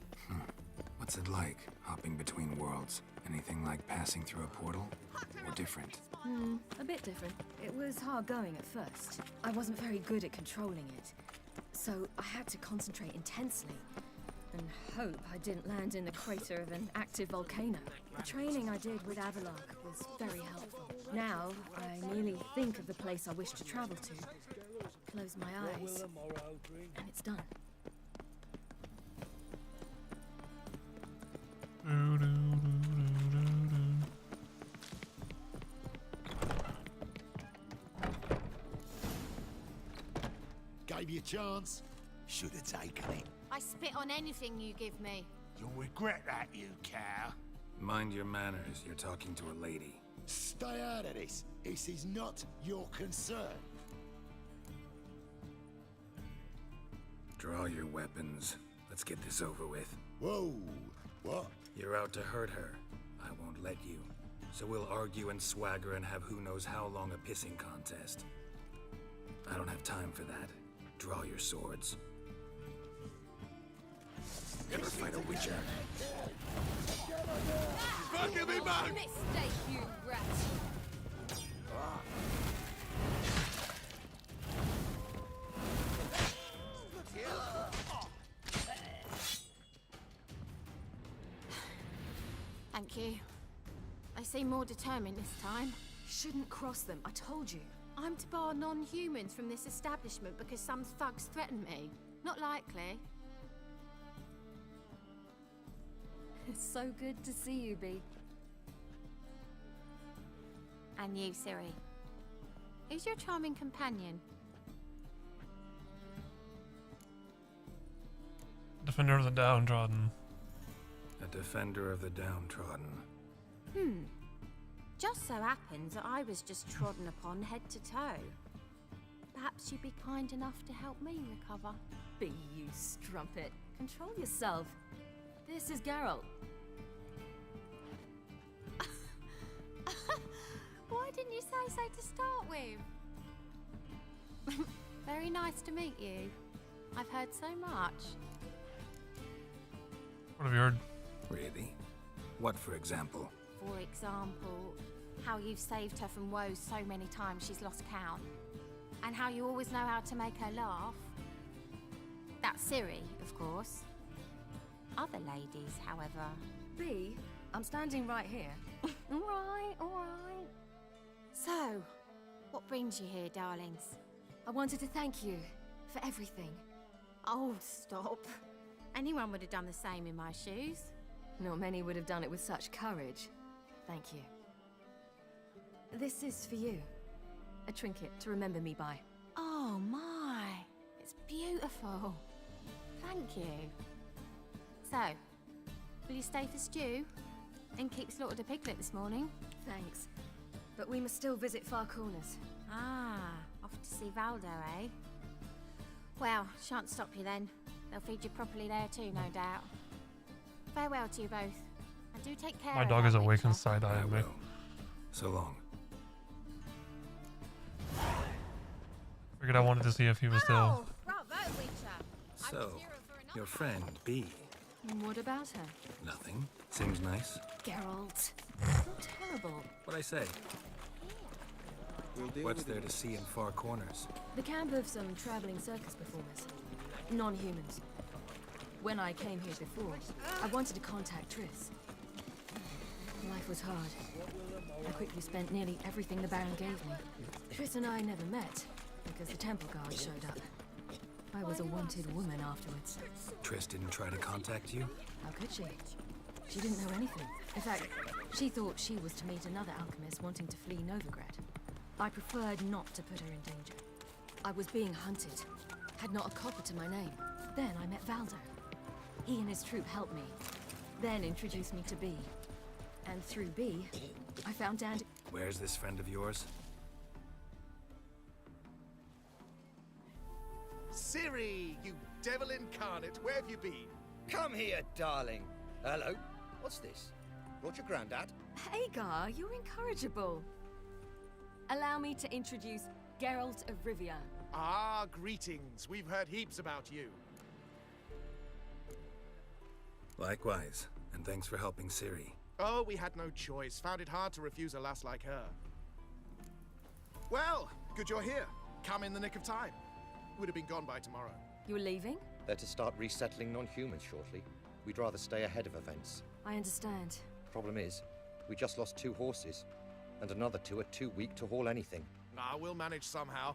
What's it like, hopping between worlds? Anything like passing through a portal? Or different? A bit different. It was hard going at first. I wasn't very good at controlling it, so I had to concentrate intensely and hope I didn't land in the crater of an active volcano. The training I did with Avalok was very helpful. Now, I merely think of the place I wish to travel to, close my eyes, and it's done. Gave you a chance. Should have taken it. I spit on anything you give me. You'll regret that, you cow. Mind your manners, you're talking to a lady. Stay out of this. This is not your concern. Draw your weapons. Let's get this over with. Whoa, what? You're out to hurt her. I won't let you. So we'll argue and swagger and have who knows how long a pissing contest. I don't have time for that. Draw your swords. Ever fight a witcher? Fucking me, man! Mistake, you rat! Thank you. I seem more determined this time. Shouldn't cross them, I told you. I'm to bar non-humans from this establishment because some thugs threaten me. Not likely. It's so good to see you, Bee. And you, Ciri. Who's your charming companion? Defender of the downtrodden. A defender of the downtrodden. Just so happens that I was just trodden upon head to toe. Perhaps you'd be kind enough to help me recover. Be you strumpet. Control yourself. This is Geralt. Why didn't you say so to start with? Very nice to meet you. I've heard so much. What have you heard? Really? What, for example? For example, how you've saved her from woes so many times she's lost count. And how you always know how to make her laugh. That's Ciri, of course. Other ladies, however... B, I'm standing right here. All right. So, what brings you here, darlings? I wanted to thank you for everything. Oh, stop. Anyone would have done the same in my shoes. Not many would have done it with such courage. Thank you. This is for you. A trinket to remember me by. Oh my, it's beautiful. Thank you. So, will you stay for stew? And keep slaughtered a piglet this morning? Thanks. But we must still visit Far Corners. Ah, off to see Valdo, eh? Well, shan't stop you then. They'll feed you properly there too, no doubt. Farewell to you both. And do take care My of dog that is awake Witcher. and side-eyeing me. So long. Figured I wanted to see if he was still... Oh, bravo, Witcher. So, your friend, B. What about her? Nothing. Seems nice. Geralt. Not terrible. What'd I say? What's there to see in Far Corners? The camp of some traveling circus performers. Non-humans. When I came here before, I wanted to contact Triss. Life was hard. I quickly spent nearly everything the Baron gave me. Triss and I never met, because the temple guard showed up. I was a wanted woman afterwards. Triss didn't try to contact you? How could she? She didn't know anything. In fact, she thought she was to meet another alchemist wanting to flee Novigrad. I preferred not to put her in danger. I was being hunted. Had not a copper to my name. Then I met Valdo. He and his troop helped me. Then introduced me to B. And through B, I found Dandy. Where's this friend of yours? Ciri, you devil incarnate, where have you been? Come here, darling. Hello. What's this? Brought your granddad? Hagar, you're incorrigible. Allow me to introduce Geralt of Rivia. Ah, greetings. We've heard heaps about you. Likewise, and thanks for helping Ciri. Oh, we had no choice. Found it hard to refuse a lass like her. Well, good you're here. Come in the nick of time. Would have been gone by tomorrow. You're leaving? They're to start resettling non-humans shortly. We'd rather stay ahead of events. I understand. Problem is, we just lost 2 horses. And another 2 are too weak to haul anything. Ah, we'll manage somehow.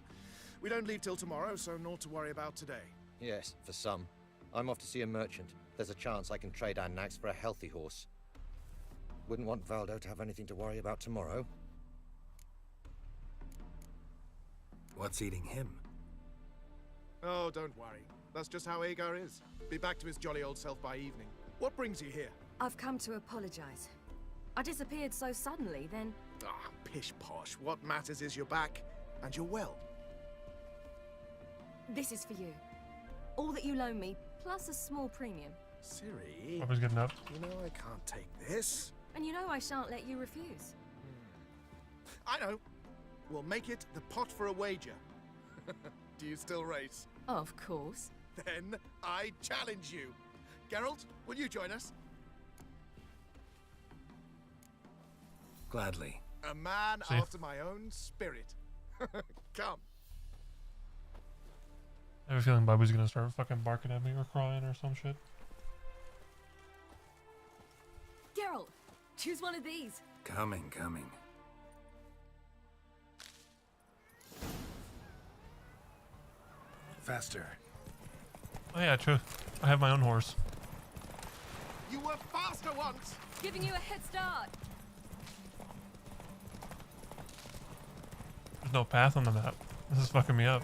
We don't leave till tomorrow, so naught to worry about today. Yes, for some. I'm off to see a merchant. There's a chance I can trade our nags for a healthy horse. Wouldn't want Valdo to have anything to worry about tomorrow. What's eating him? Oh, don't worry. That's just how Agar is. Be back to his jolly old self by evening. What brings you here? I've come to apologize. I disappeared so suddenly, then... Ah, pish-posh. What matters is you're back, and you're well. This is for you. All that you loan me, plus a small premium. Ciri... I was getting up. You know I can't take this. And you know I shan't let you refuse. I know. We'll make it the pot for a wager. Do you still race? Of course. Then I challenge you. Geralt, will you join us? Gladly. A man See? after my own spirit. Come. I have a feeling Babu's gonna start fucking barking at me or crying or some shit. Geralt, choose one of these. Coming. Faster. Oh yeah, true. I have my own horse. You were faster once. Giving you a head start. There's no path on the map. This is fucking me up.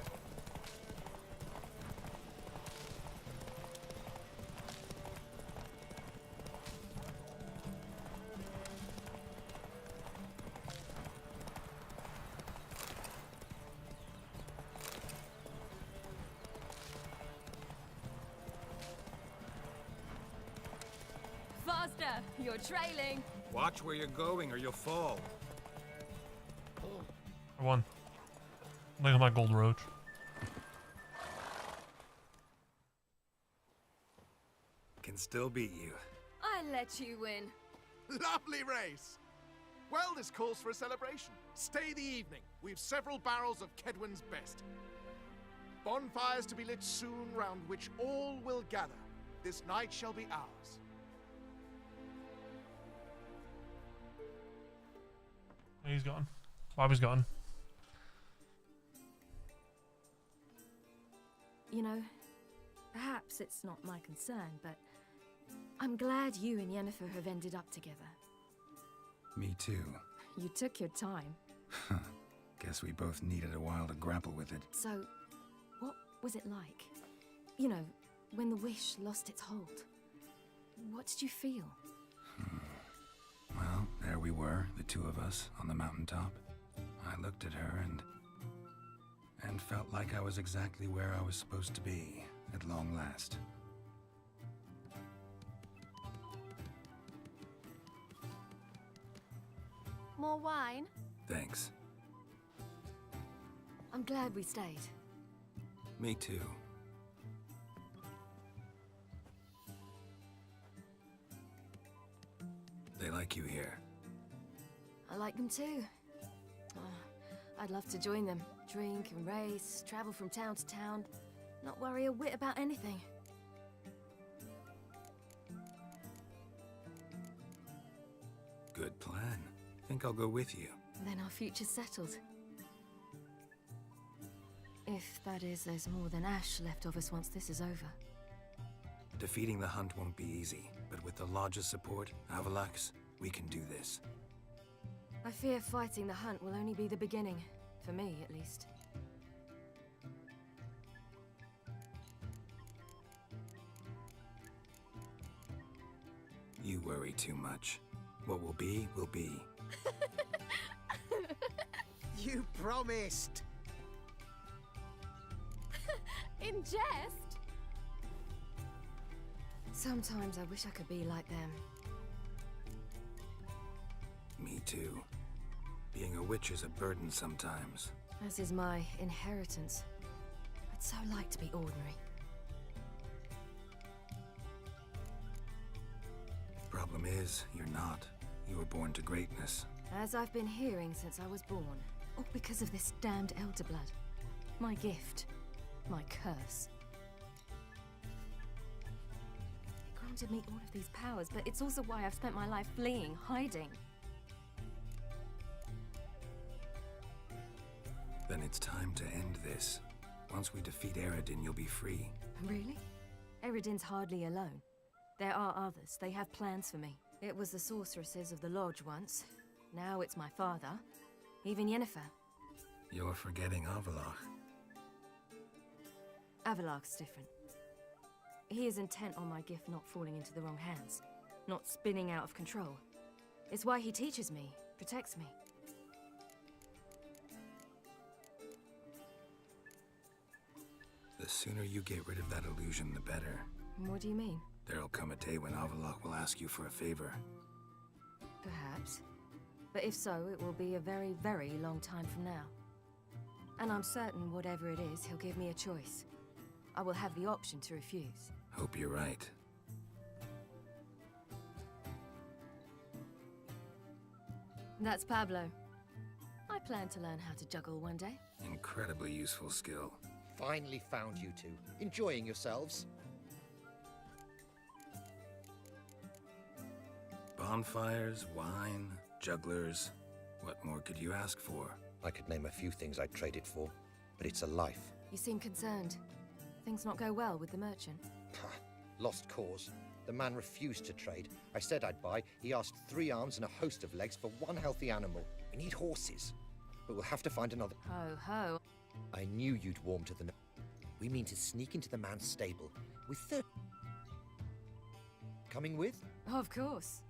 Faster! You're trailing! Watch where you're going or you'll fall. I won. Look at my gold roach. Can still beat you. I let you win. Lovely race! Well, this calls for a celebration. Stay the evening. We've several barrels of Kedwin's best. Bonfires to be lit soon, round which all will gather. This night shall be ours. He's gone. Bobby's gone. You know, perhaps it's not my concern, but I'm glad you and Yennefer have ended up together. Me too. You took your time. Guess we both needed a while to grapple with it. So, what was it like? You know, when the wish lost its hold. What did you feel? Well, there we were, the two of us, on the mountaintop. I looked at her and felt like I was exactly where I was supposed to be, at long last. More wine? Thanks. I'm glad we stayed. Me too. They like you here. I like them too. I'd love to join them. Drink and race, travel from town to town, not worry a whit about anything. Good plan. Think I'll go with you. Then our future's settled. If, that is, there's more than ash left of us once this is over. Defeating the hunt won't be easy, but with the Lodge's support, Avalax, we can do this. I fear fighting the hunt will only be the beginning. For me, at least. You worry too much. What will be, will be. You promised! In jest? Sometimes I wish I could be like them. Me too. Being a witch is a burden sometimes. As is my inheritance. I'd so like to be ordinary. Problem is, you're not. You were born to greatness. As I've been hearing since I was born. All because of this damned elder blood. My gift. My curse. It granted me all of these powers, but it's also why I've spent my life fleeing, hiding. Then it's time to end this. Once we defeat Eredin, you'll be free. Really? Eredin's hardly alone. There are others. They have plans for me. It was the sorceresses of the Lodge once. Now it's my father. Even Yennefer. You're forgetting Avalach. Avalach's different. He is intent on my gift not falling into the wrong hands. Not spinning out of control. It's why he teaches me, protects me. The sooner you get rid of that illusion, the better. What do you mean? There'll come a day when Avalach will ask you for a favor. Perhaps. But if so, it will be a very, very long time from now. And I'm certain whatever it is, he'll give me a choice. I will have the option to refuse. Hope you're right. That's Pablo. I plan to learn how to juggle one day. Incredibly useful skill. Finally found you two. Enjoying yourselves? Bonfires, wine, jugglers. What more could you ask for? I could name a few things I'd trade it for, but it's a life. You seem concerned. Things not go well with the merchant? Lost cause. The man refused to trade. I said I'd buy. He asked 3 arms and a host of legs for 1 healthy animal. We need horses. but we'll have to find another. Ho ho. I knew you'd warm to the. We mean to sneak into the man's stable with Coming with? Of course.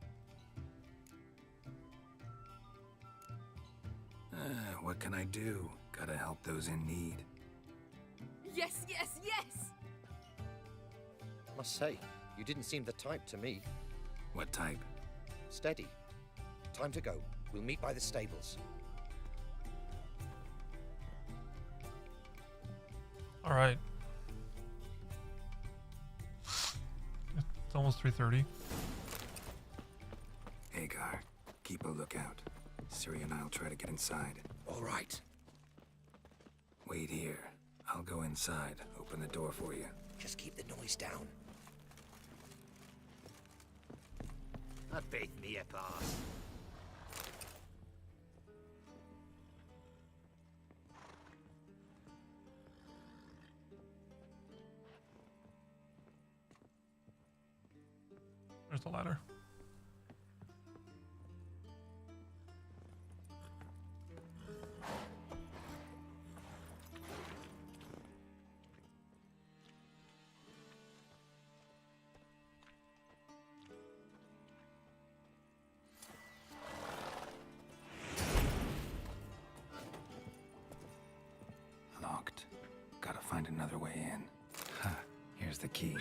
What can I do? Gotta help those in need. Yes, yes, yes! Must say, you didn't seem the type to me. What type? Steady. Time to go. We'll meet by the stables. All right. It's almost 3:30. Hagar, keep a lookout. Ciri and I'll try to get inside. All right. Wait here. I'll go inside. Open the door for you. Just keep the noise down. I bet me a pass. There's the ladder. Locked. Gotta find another way in. Ha, here's the key.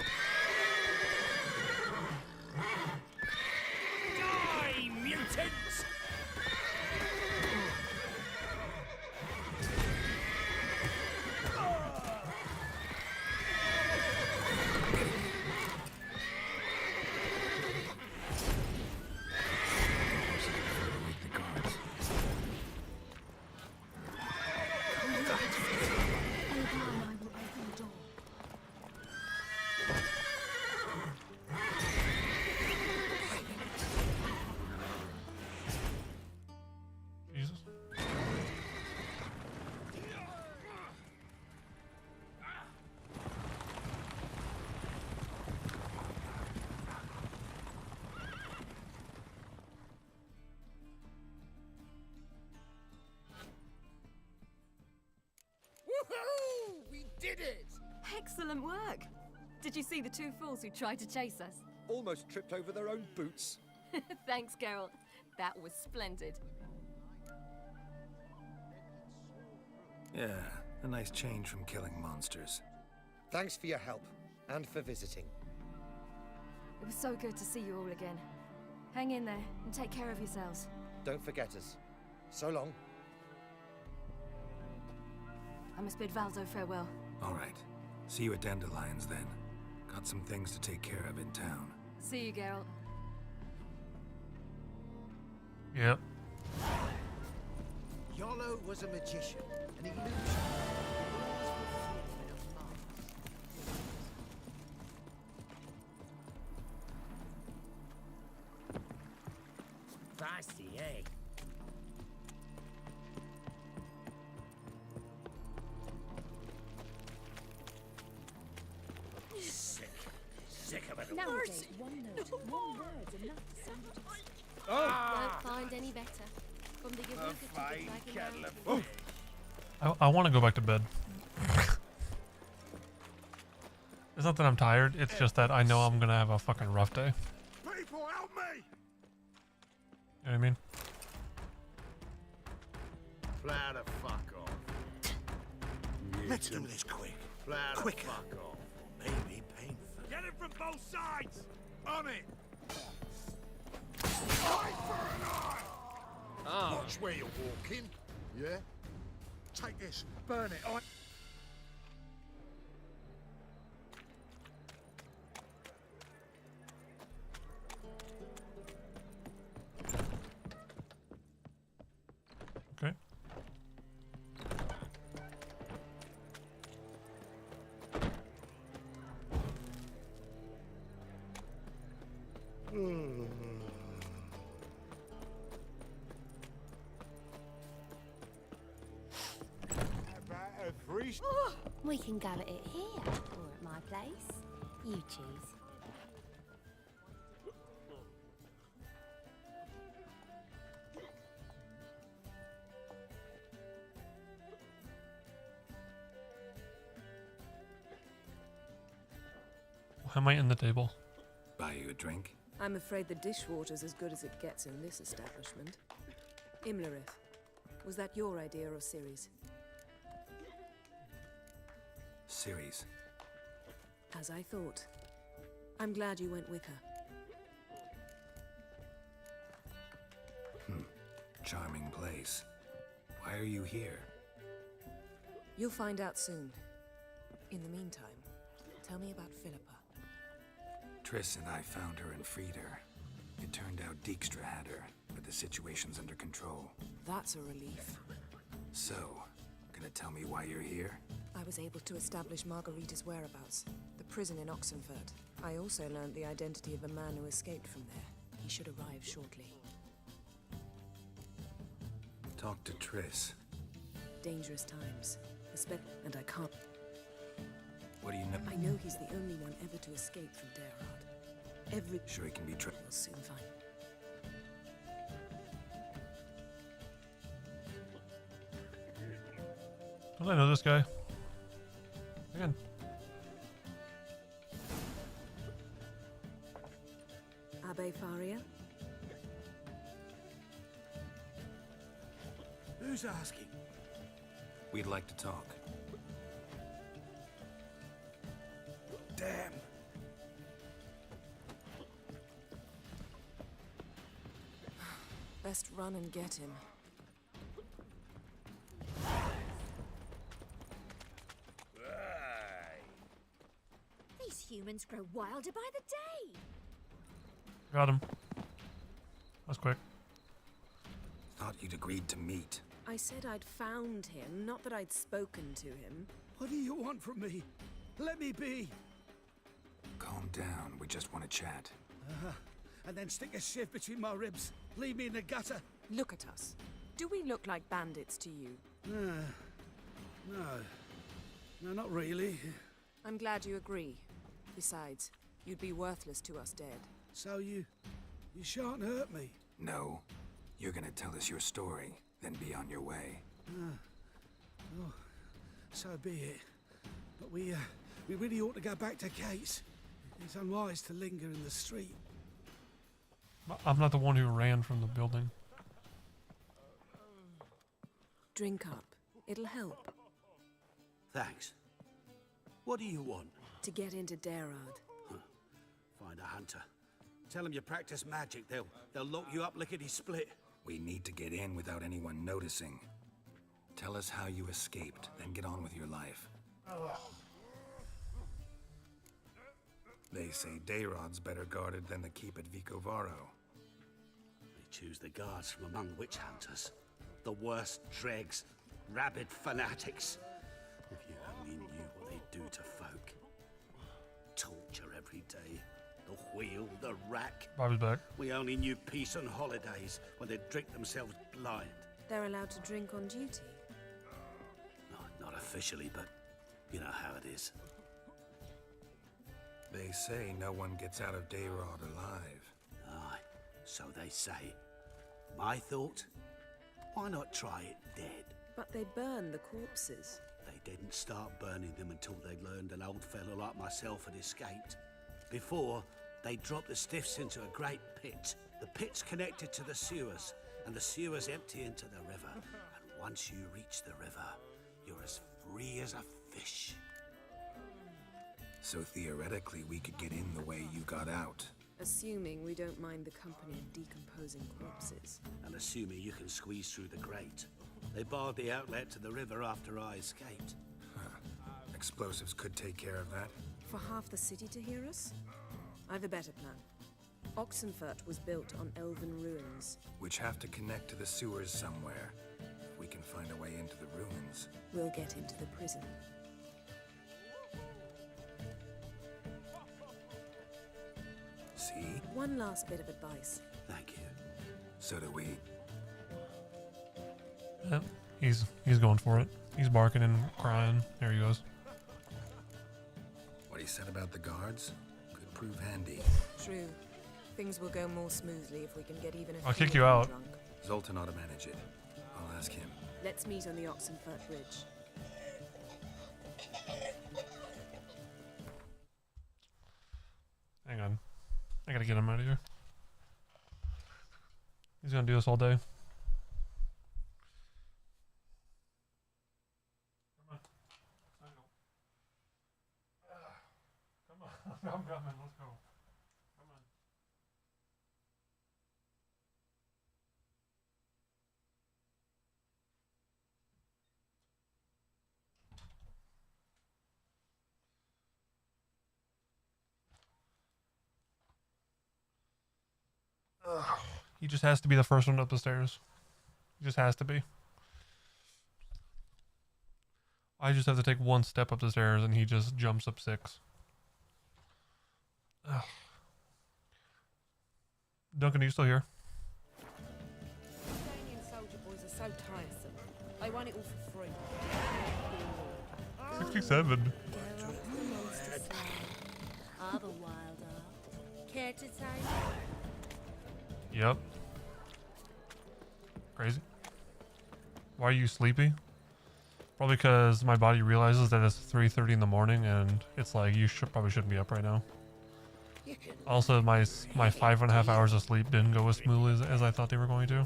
Die, mutants! Jesus. Woohoo! We did it! Excellent work. Did you see the two fools who tried to chase us? Almost tripped over their own boots. Thanks, Geralt. That was splendid. Yeah, a nice change from killing monsters. Thanks for your help and for visiting. It was so good to see you all again. Hang in there and take care of yourselves. Don't forget us. So long. I must bid Valdo farewell. All right. See you at Dandelions then. Got some things to take care of in town. See you, Geralt. Yep. Yolo was a magician, an illusion. Feisty, eh? Sick of it. Nowadays, one note, one word's enough to send you to Ah! Won't find any better. From the A Eureka to fine the kettle Dragon of fish. I want to go back to bed. It's not that I'm tired, it's just that I know I'm gonna have a fucking rough day. People, help me! You know what I mean? Plow the fuck off. Let's do this quick. Plow the Quicker. fuck off. Maybe painful. Get it from both sides! On it! Watch where you're walking. Yeah? Take this, burn it. Okay. We can go at it here, or at my place. You choose. I might end the table. Buy you a drink? I'm afraid the dishwater's as good as it gets in this establishment. Imlerith, was that your idea or Ciri's? Ciri's. As I thought. I'm glad you went with her. Charming place. Why are you here? You'll find out soon. In the meantime, tell me about Philippa. Triss and I found her and freed her. It turned out Dijkstra had her, but the situation's under control. That's a relief. So, gonna tell me why you're here? I was able to establish Margarita's whereabouts. The prison in Oxenfurt. I also learned the identity of a man who escaped from there. He should arrive shortly. Talk to Triss. Dangerous times. And I can't. What do you know? I know he's the only one ever to escape from Derard. Sure he can be We'll soon find. Don't I know this guy? Again. Abbe Faria? Who's asking? We'd like to talk. Damn. Best run and get him. These humans grow wilder by the day. Got him. That's quick. Thought you'd agreed to meet. I said I'd found him, not that I'd spoken to him. What do you want from me? Let me be. Calm down. We just want to chat. And then stick a shiv between my ribs. Leave me in the gutter. Look at us. Do we look like bandits to you? No, not really. I'm glad you agree. Besides, you'd be worthless to us dead. So you shan't hurt me. No. You're gonna tell us your story, then be on your way. Oh, so be it. But we really ought to go back to Kate's. It's unwise to linger in the street. I'm not the one who ran from the building. Drink up. It'll help. Thanks. What do you want? To get into Derard. Find a hunter. Tell them you practice magic. They'll lock you up lickety-split. We need to get in without anyone noticing. Tell us how you escaped, then get on with your life. They say Dayrod's better guarded than the keep at Vicovaro. They choose the guards from among witch hunters. The worst dregs, rabid fanatics. If you only knew what they do to folk. Torture every day. The wheel, the rack. Bobby's back. We only knew peace on holidays when they'd drink themselves blind. They're allowed to drink on duty? Not officially, but you know how it is. They say no one gets out of Dayrod alive. Aye, so they say. My thought? Why not try it dead? But they burn the corpses. They didn't start burning them until they'd learned an old fellow like myself had escaped. Before, they dropped the stiffs into a great pit. The pit's connected to the sewers, and the sewers empty into the river. And once you reach the river, you're as free as a fish. So theoretically, we could get in the way you got out. Assuming we don't mind the company of decomposing corpses. And assuming you can squeeze through the grate. They barred the outlet to the river after I escaped. Explosives could take care of that. For half the city to hear us? I've a better plan. Oxenfurt was built on elven ruins. Which have to connect to the sewers somewhere. If we can find a way into the ruins. We'll get into the prison. See? One last bit of advice. Thank you. So do we. Yep, he's going for it. He's barking and crying. There he goes. What he said about the guards could prove handy. True. Things will go more smoothly if we can get even a I'll few kick you of them out. drunk. Zoltan ought to manage it. I'll ask him. Let's meet on the Oxenfurt Bridge. Hang on. I gotta get him out of here. He's gonna do this all day. Come on. I'm coming. Let's go. Come on. He just has to be the first one up the stairs. He just has to be. I just have to take one step up the stairs and he just jumps up 6. Ugh. Duncan, are you still here? Ukrainian soldier boys are so tiresome. They want it all for free. 67. Are the wilder? Care to take? Yep. Crazy. Why are you sleepy? Probably because my body realizes that it's 3:30 in the morning and it's like you probably shouldn't be up right now. Also, my 5.5 hours of sleep didn't go as smoothly as I thought they were going to.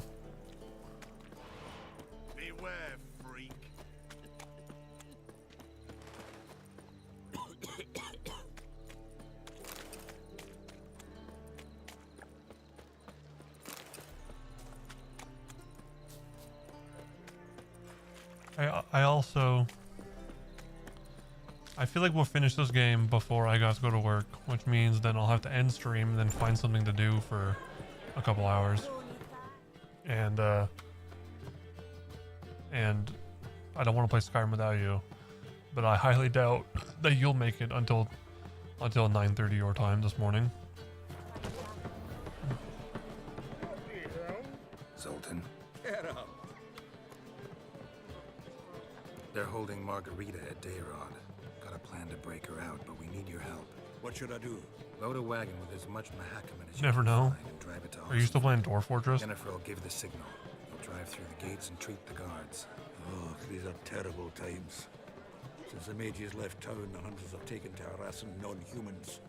Beware, freak. I feel like we'll finish this game before I got to go to work, which means then I'll have to end stream and then find something to do for a couple hours. And I don't want to play Skyrim without you, but I highly doubt that you'll make it until 9:30 your time this morning. Zoltan, Get up. they're holding Margarita at Dayrod. Got a plan to break her out, but we need your help. What should I do? Load a wagon with as much Mahakaman as you Never can know. find and drive it to Are you still playing Dwarf Fortress? Jennifer will give the signal. You'll drive through the gates and treat the guards. Oh, these are terrible times. Since the mages left town, the hunters have taken to harassing non-humans.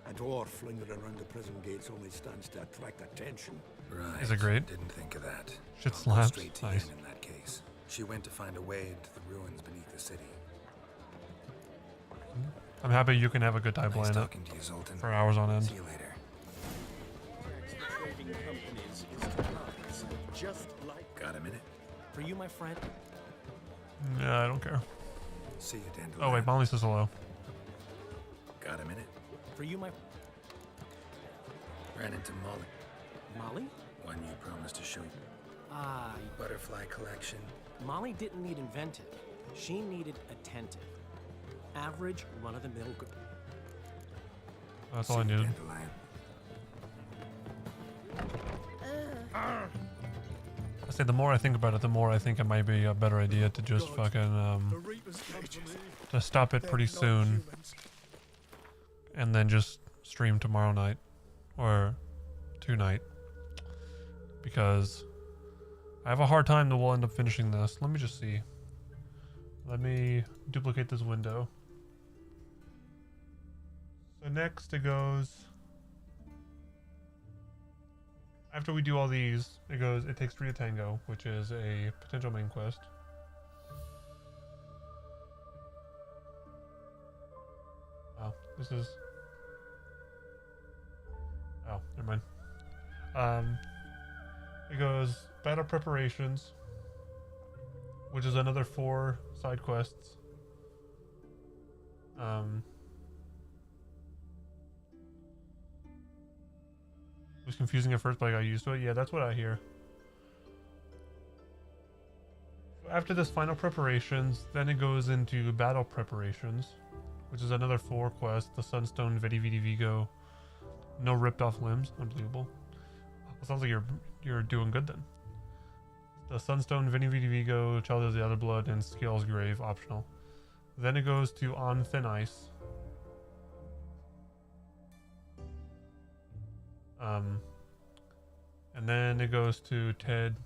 A dwarf lingering around the prison gates only stands to attract attention. Right. Is it great? Didn't think of that. Shit I'll go slaps. straight to Nice. Yen in that case. She went to find a way into the ruins beneath the city. I'm happy you can have a good time Nice playing talking it to you, Zoltan. for hours on end. See you later. Trading companies is to us, just like. Got a minute? For you, my friend. Yeah, I don't care. See you, Dandelion. Oh wait, Molly says hello. Got a minute? For you, my. Ran into Molly. Molly? One you promised to show you. Ah. Butterfly collection. Molly didn't need inventive. She needed attentive. Average, run-of-the-mill good. That's all I needed. I say the more I think about it, the more I think it might be a better idea to just fucking to stop it pretty soon, and then just stream tomorrow night or tonight, because I have a hard time that we'll end up finishing this. Let me just see. Let me duplicate this window. So next it goes, after we do all these, it takes 3 to Tango, which is a potential main quest. Oh, this is, oh, never mind. It goes battle preparations, which is another 4 side quests. It was confusing at first, but I got used to it. Yeah, that's what I hear. After this final preparations, then it goes into battle preparations, which is another 4 quests. The Sunstone, Vidi Vidi Vigo, no ripped off limbs. Unbelievable. It sounds like you're doing good then. The Sunstone, Vidi Vidi Vigo, Child of the Other Blood, and Scale's Grave, optional. Then it goes to On Thin Ice. And then it goes to Ted,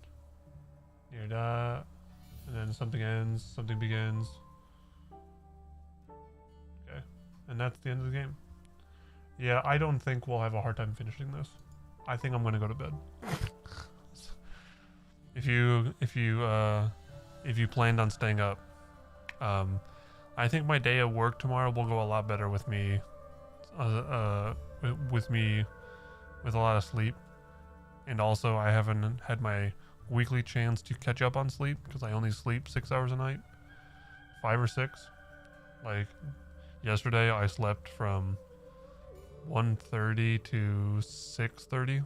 near that, and then something ends, something begins. Okay, and that's the end of the game. Yeah, I don't think we'll have a hard time finishing this. I think I'm gonna go to bed. If you planned on staying up, I think my day at work tomorrow will go a lot better with me, with a lot of sleep, and also I haven't had my weekly chance to catch up on sleep because I only sleep 6 hours a night, 5 or 6. Like yesterday, I slept from 1:30 to 6:30,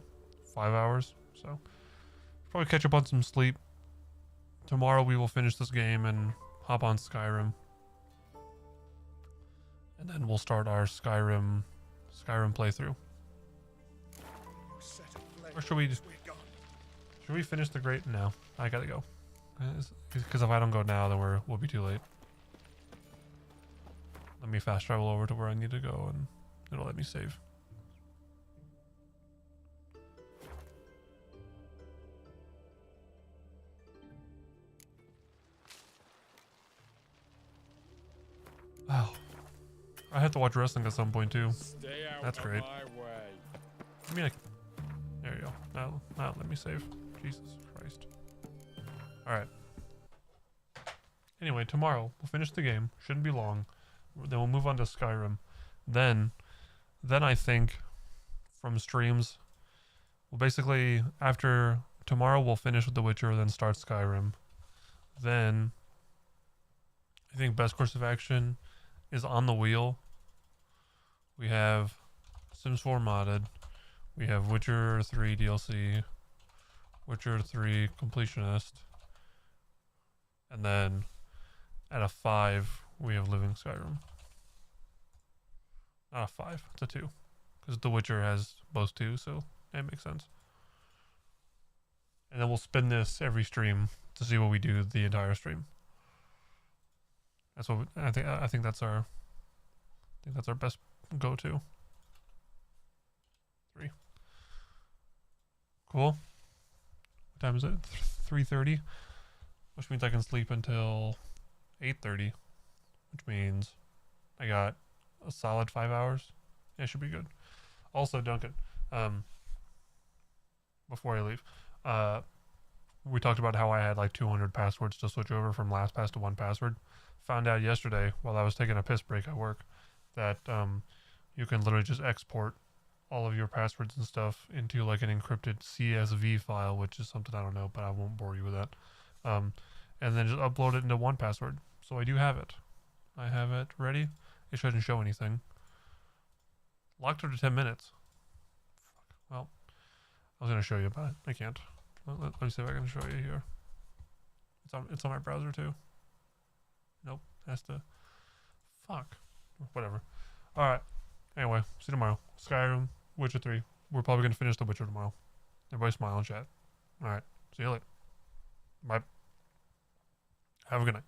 5 hours. So probably catch up on some sleep. Tomorrow we will finish this game and hop on Skyrim. And then we'll start our Skyrim playthrough. Or should we finish the great? No, I gotta go. Because if I don't go now, then we'll be too late. Let me fast travel over to where I need to go, and it'll let me save. Oh, I have to watch wrestling at some point too. Stay out That's of great. my way. I mean, there you go. Now let me save. Jesus Christ. All right. Anyway, tomorrow we'll finish the game. Shouldn't be long. Then we'll move on to Skyrim. Then I think from streams, we'll basically after tomorrow we'll finish with The Witcher, then start Skyrim. Then I think best course of action is On the Wheel. We have Sims 4 modded. We have Witcher 3 DLC, Witcher 3 Completionist, and then at a 5 we have Living Skyrim. Not a 5, it's a 2, because The Witcher has both 2, so that makes sense. And then we'll spin this every stream to see what we do the entire stream. That's what I think that's our best go-to. 3. Cool. What time is it? 3:30, which means I can sleep until 8:30, which means I got a solid 5 hours. Yeah, it should be good. Also, Duncan, before I leave, we talked about how I had like 200 passwords to switch over from LastPass to 1Password. Found out yesterday while I was taking a piss break at work that you can literally just export all of your passwords and stuff into like an encrypted CSV file, which is something I don't know, but I won't bore you with that. And then just upload it into 1Password. So I do have it. I have it ready. It shouldn't show anything. Locked her to 10 minutes. Well, I was gonna show you, but I can't. Let me see if I can show you here. It's on my browser too. Nope, has to. Fuck. Whatever. All right. Anyway, see you tomorrow. Skyrim, Witcher 3. We're probably gonna finish The Witcher tomorrow. Everybody smile and chat. All right. See you later. Bye. Have a good night.